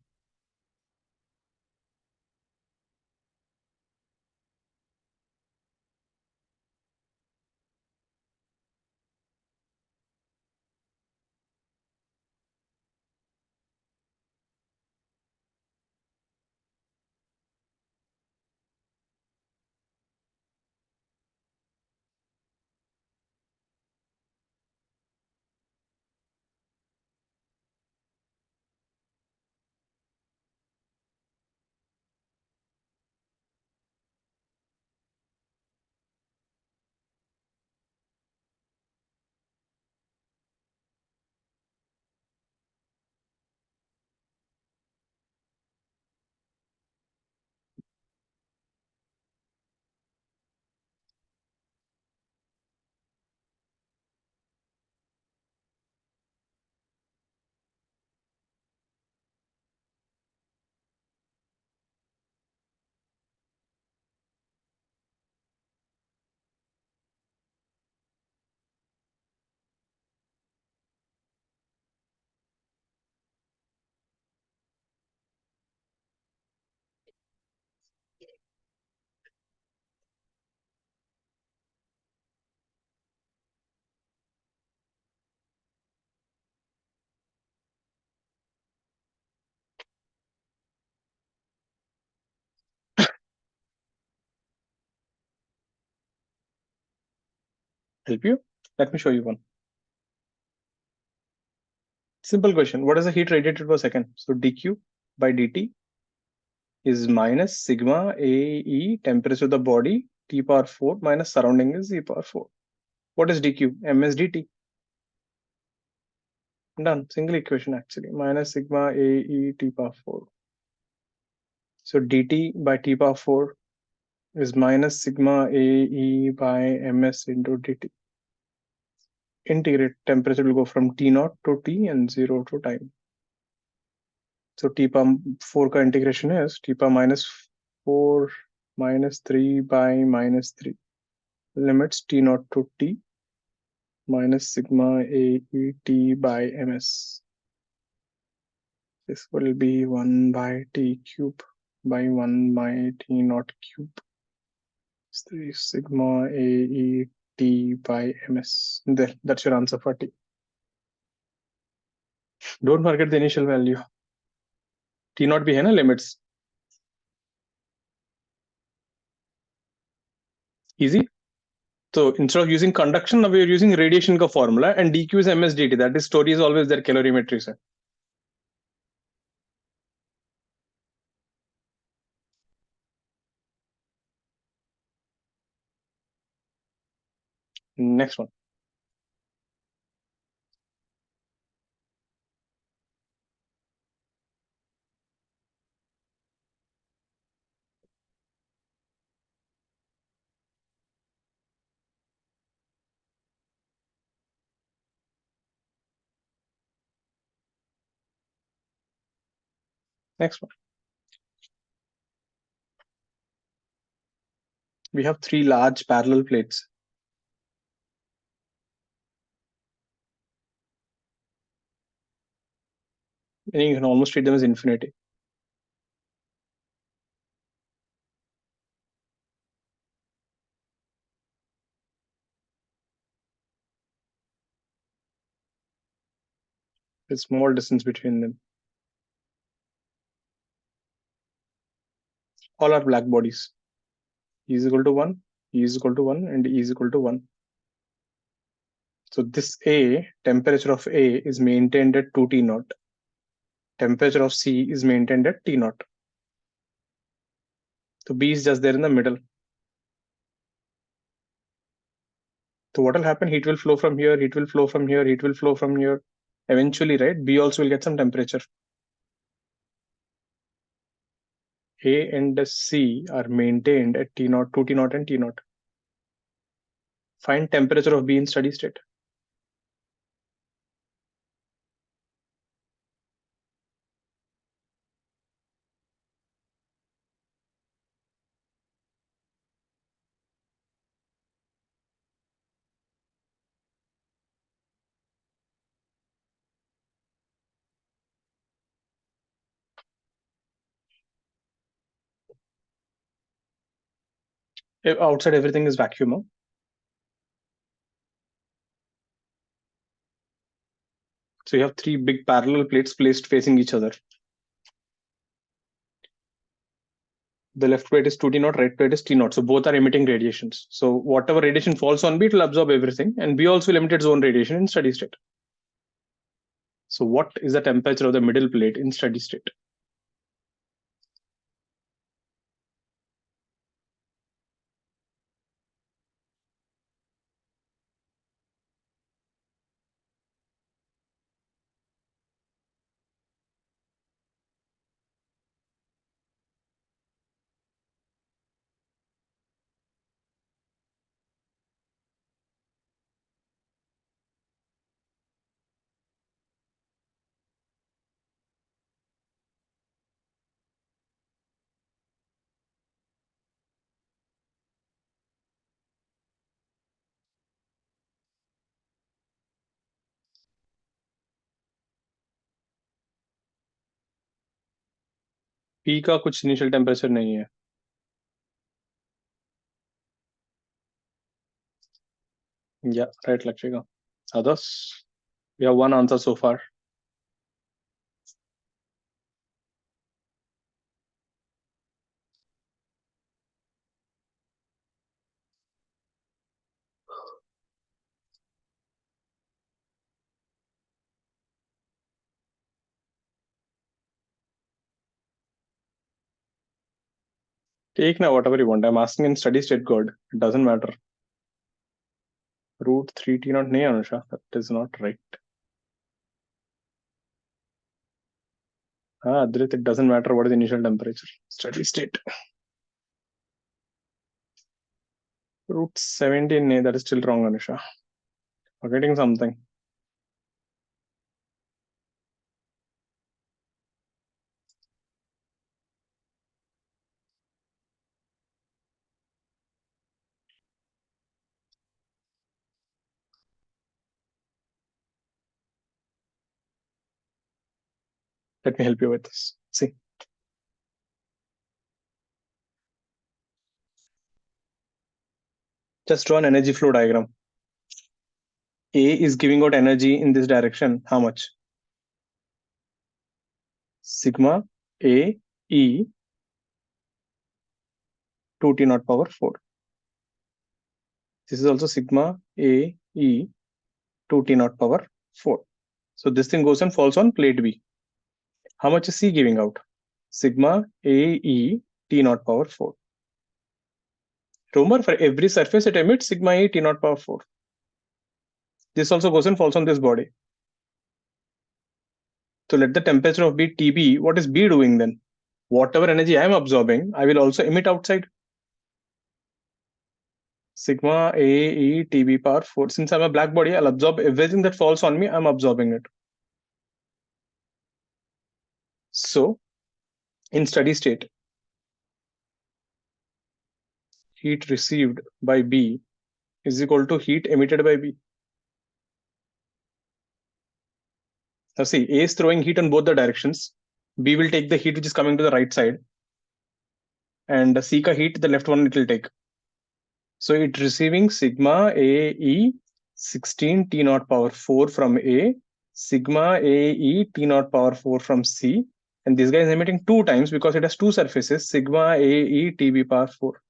Help you? Let me show you one. Simple question. What is the heat radiated per second? So dq by dt is minus sigma AE temperature of the body T power 4 minus surrounding is E power 4. What is dq? ms dt. Done. Single equation actually. Minus sigma AE T power 4. So dt by T power 4 is minus sigma AE by ms into dt. Integrate. Temperature will go from T naught to T and 0 to time. So T power 4 का integration is T power minus 4 minus 3 by minus 3. Limits T naught to T minus sigma AE T by ms. This will be 1 by T cube by 1 by T naught cube. 3 sigma AE T by ms. There, that's your answer for T. Don't forget the initial value. T naught भी है ना limits. Easy. So instead of using conduction, now we are using radiation ka formula, and dq is ms dt. That is, story is always there, calorimetry se. Next one. Next one. We have three large parallel plates. And you can almost treat them as infinity. There's small distance between them. All are black bodies. E is equal to 1, E is equal to 1, and E is equal to 1. So this A, temperature of A is maintained at 2 T naught. Temperature of C is maintained at T naught. So B is just there in the middle. So what will happen? Heat will flow from here, heat will flow from here, heat will flow from here. Eventually, right, B also will get some temperature. A and C are maintained at T naught, 2 T naught and T naught. Find temperature of B in steady state. Outside everything is vacuum. Huh? So you have three big parallel plates placed facing each other. The left plate is 2T naught, right plate is T naught. So both are emitting radiations. So whatever radiation falls on B, it will absorb everything. And B also will emit its own radiation in steady state. So what is the temperature of the middle plate in steady state? P का कुछ initial temperature नहीं है. Yeah, right, Lakshika. Others? We have one answer so far. Take now whatever you want. I'm asking in steady state God. It doesn't matter. Root 3T naught nahi Anusha. That is not right. Adrit, it doesn't matter what is the initial temperature. Steady state. Root 17 nahi, that is still wrong Anusha. Forgetting something. Let me help you with this. See. Just draw an energy flow diagram. A is giving out energy in this direction. How much? Sigma A E 2T naught power 4. This is also sigma A E 2T naught power 4. So this thing goes and falls on plate B. How much is C giving out? Sigma A E T naught power 4. Remember, for every surface it emits sigma A T naught power 4. This also goes and falls on this body. So let the temperature of B TB. What is B doing then? Whatever energy I am absorbing, I will also emit outside. Sigma A E TB power 4. Since I'm a black body, I'll absorb everything that falls on me. I'm absorbing it. So in steady state, heat received by B is equal to heat emitted by B. Now see, A is throwing heat in both the directions. B will take the heat which is coming to the right side. And C ka heat, the left one it will take. So it's receiving sigma A E 16 T naught power 4 from A, sigma A E T naught power 4 from C. And this guy is emitting 2 times because it has 2 surfaces, sigma A E TB power 4.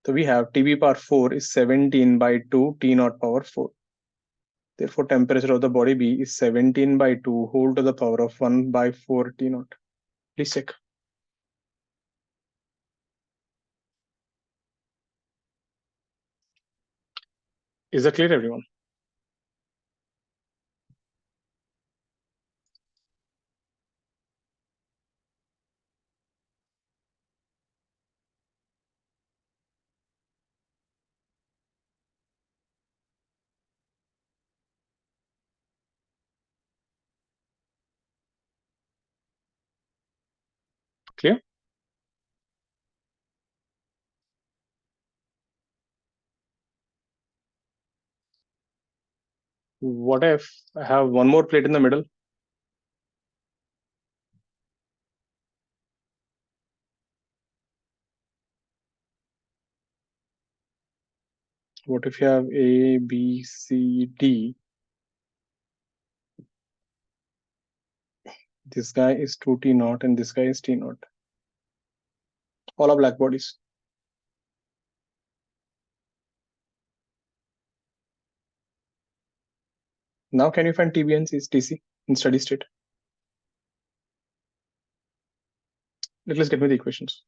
So we have TB power 4 is 17 by 2 T naught power 4. Therefore, temperature of the body B is 17 by 2 whole to the power of 1 by 4 T naught. Please check. Is that clear, everyone? Clear? What if I have one more plate in the middle? What if you have A, B, C, D? This guy is 2T naught and this guy is T naught. All are black bodies. Now can you find TB and TC in steady state? Let's get me the equations.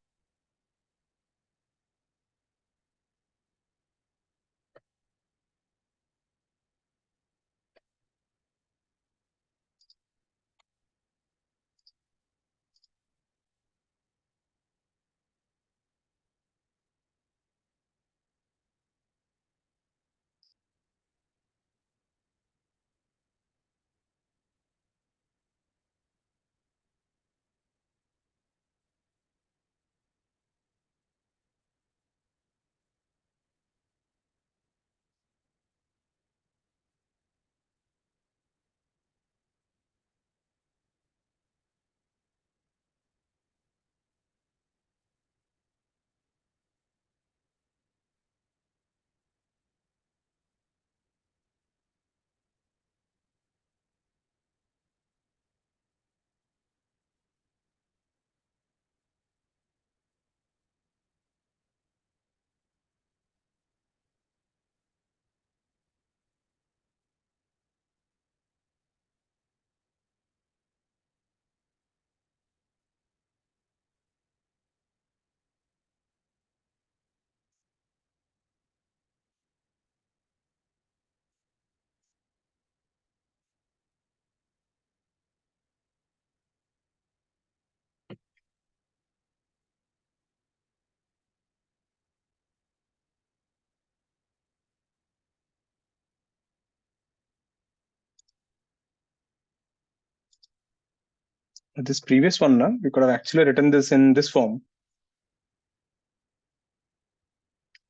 This previous one, we could have actually written this in this form.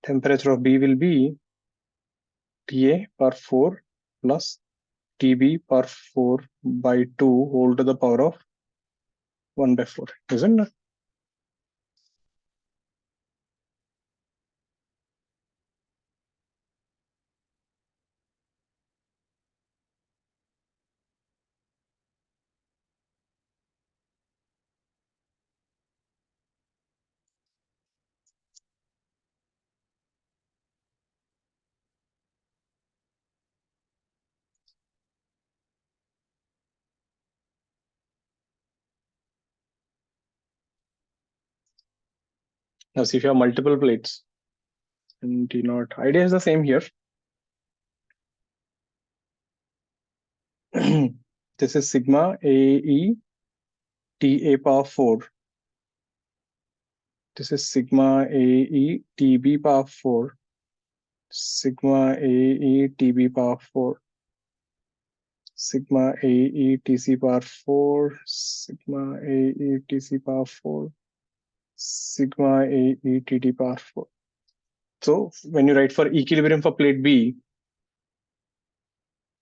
Temperature of B will be TA per 4 plus TB per 4 by 2 whole to the power of 1 by 4, isn't it? Now see if you have multiple plates and T naught. Idea is the same here. This is sigma AE TA power 4. This is sigma AE TB power 4. Sigma AE TB power 4. Sigma AE TC power 4. Sigma AE TC power 4. Sigma AE TD power 4. So when you write for equilibrium for plate B,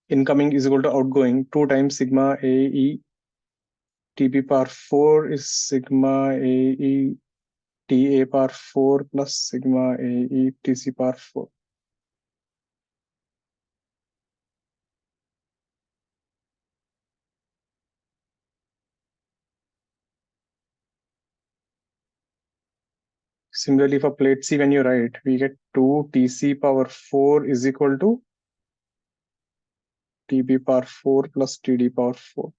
incoming is equal to outgoing 2 times sigma AE TB power 4 is sigma AE TA power 4 plus sigma AE TC power 4. Similarly, for plate C, when you write, we get 2 TC power 4 is equal to TB power 4 plus TD power 4.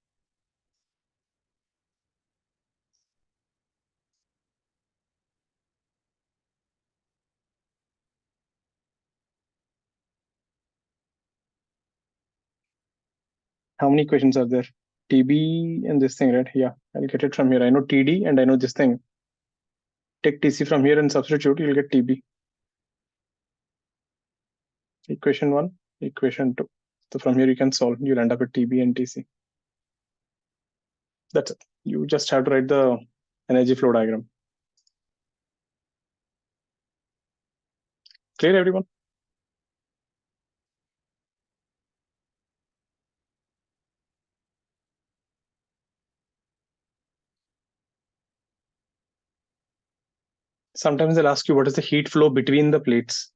How many equations are there? TB and this thing, right? Yeah, I'll get it from here. I know TD and I know this thing. Take TC from here and substitute, you'll get TB. Equation 1, equation 2. So from here you can solve. You'll end up with TB and TC. That's it. You just have to write the energy flow diagram. Clear, everyone? Sometimes they'll ask you what is the heat flow between the plates.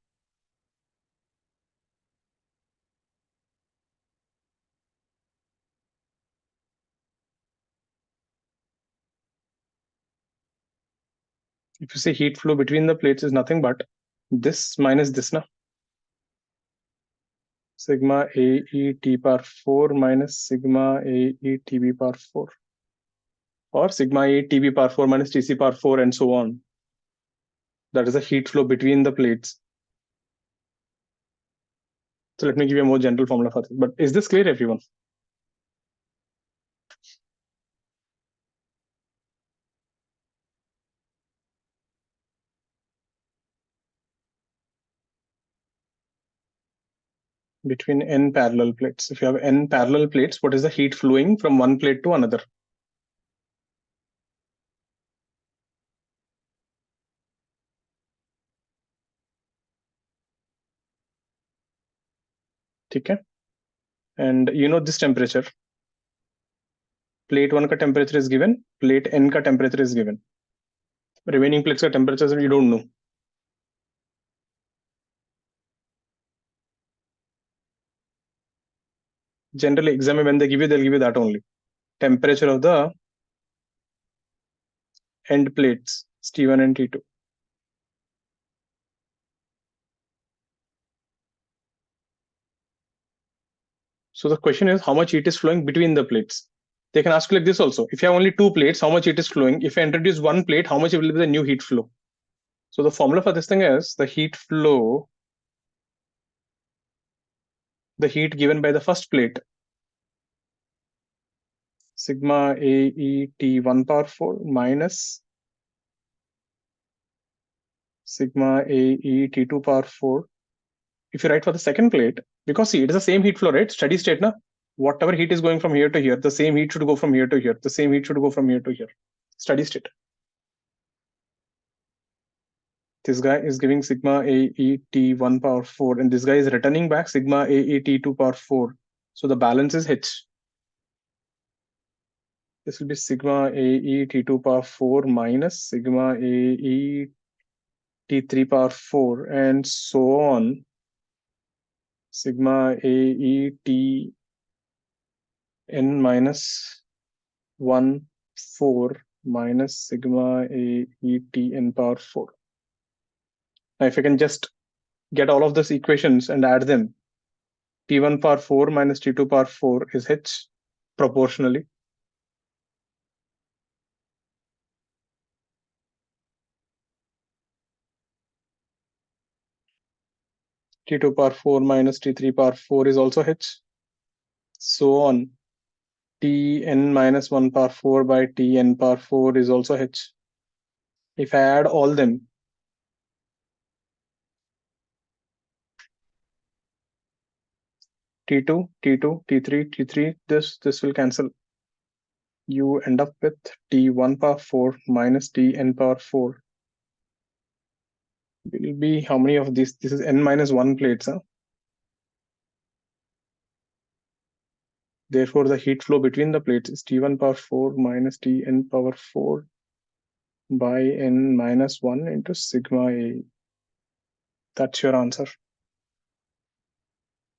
If you say heat flow between the plates is nothing but this minus this, na? Sigma AE T power 4 minus sigma AE TB power 4. Or sigma AE TB power 4 minus TC power 4 and so on. That is the heat flow between the plates. So let me give you a more general formula for this. But is this clear, everyone? Between n parallel plates. If you have n parallel plates, what is the heat flowing from one plate to another? Okay. And you know this temperature. Plate 1 ka temperature is given, plate n ka temperature is given. Remaining plates ka temperatures you don't know. Generally, exam when they give you, they'll give you that only. Temperature of the end plates, T1 and T2. So the question is, how much heat is flowing between the plates? They can ask you like this also. If you have only two plates, how much heat is flowing? If I introduce one plate, how much will be the new heat flow? So the formula for this thing is the heat flow, the heat given by the first plate, sigma AE T1 power 4 minus sigma AE T2 power 4. If you write for the second plate, because see, it is the same heat flow, right? Steady state, na? Whatever heat is going from here to here, the same heat should go from here to here. The same heat should go from here to here. Steady state. This guy is giving sigma AET1 power 4, and this guy is returning back sigma AET2 power 4. So the balance is H. This will be sigma AET2 power 4 minus sigma AET3 power 4, and so on. Sigma AET n minus 1 4 minus sigma AET n power 4. Now, if I can just get all of these equations and add them, T1 power 4 minus T2 power 4 is H proportionally. T2 power 4 minus T3 power 4 is also H. So on. Tn minus 1 power 4 by Tn power 4 is also H. If I add all them, T2, T2, T3, T3, this will cancel. You end up with T1 power 4 minus Tn power 4 will be how many of these? This is n minus 1 plates. Huh? Therefore, the heat flow between the plates is T1 power 4 minus Tn power 4 by n minus 1 into sigma A. That's your answer.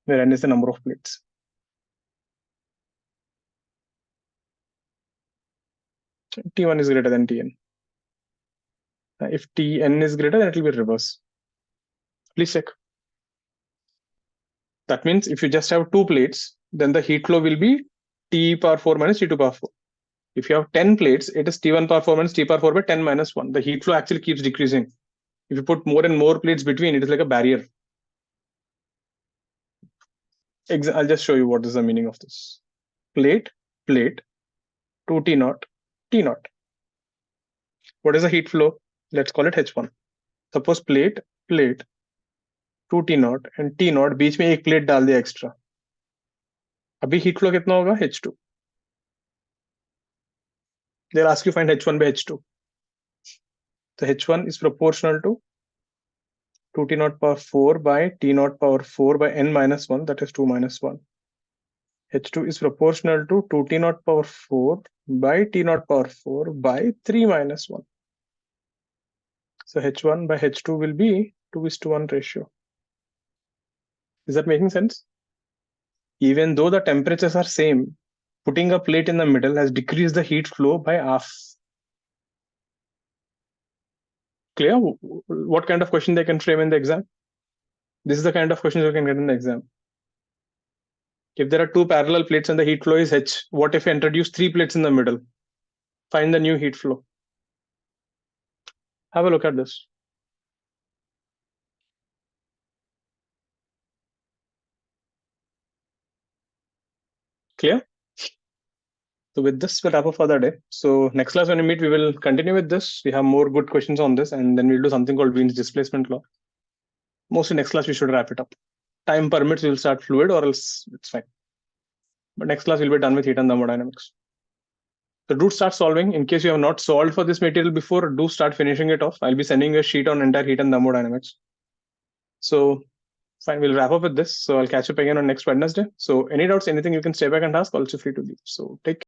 Where n is the number of plates. T1 is greater than Tn. If Tn is greater, then it will be reverse. Please check. That means if you just have two plates, then the heat flow will be T power 4 minus T2 power 4. If you have 10 plates, it is T1 power 4 minus T power 4 by 10 minus 1. The heat flow actually keeps decreasing. If you put more and more plates between, it is like a barrier. I'll just show you what is the meaning of this. Plate, 2 T naught, T naught. What is the heat flow? Let's call it H1. Suppose plate, 2 T naught and T naught, बीच में एक plate डाल दिया extra. अभी heat flow कितना होगा? H2. They'll ask you find H1 by H2. So H1 is proportional to 2 T naught power 4 by T naught power 4 by n minus 1, that is 2 minus 1. H2 is proportional to 2 T naught power 4 by T naught power 4 by 3 minus 1. So H1 by H2 will be 2:1 ratio. Is that making sense? Even though the temperatures are same, putting a plate in the middle has decreased the heat flow by half. Clear? What kind of question they can frame in the exam? This is the kind of questions you can get in the exam. If there are two parallel plates and the heat flow is H, what if you introduce 3 plates in the middle? Find the new heat flow. Have a look at this. Clear? So with this, we'll wrap up for the day. So next class when we meet, we will continue with this. We have more good questions on this, and then we'll do something called Wien's displacement law. Mostly next class, we should wrap it up. Time permits, we'll start fluid, or else it's fine. But next class, we'll be done with heat and thermodynamics. So do start solving. In case you have not solved for this material before, do start finishing it off. I'll be sending you a sheet on entire heat and thermodynamics. So fine, we'll wrap up with this. So I'll catch up again on next Wednesday. So any doubts, anything you can stay back and ask, also free to leave. So take care.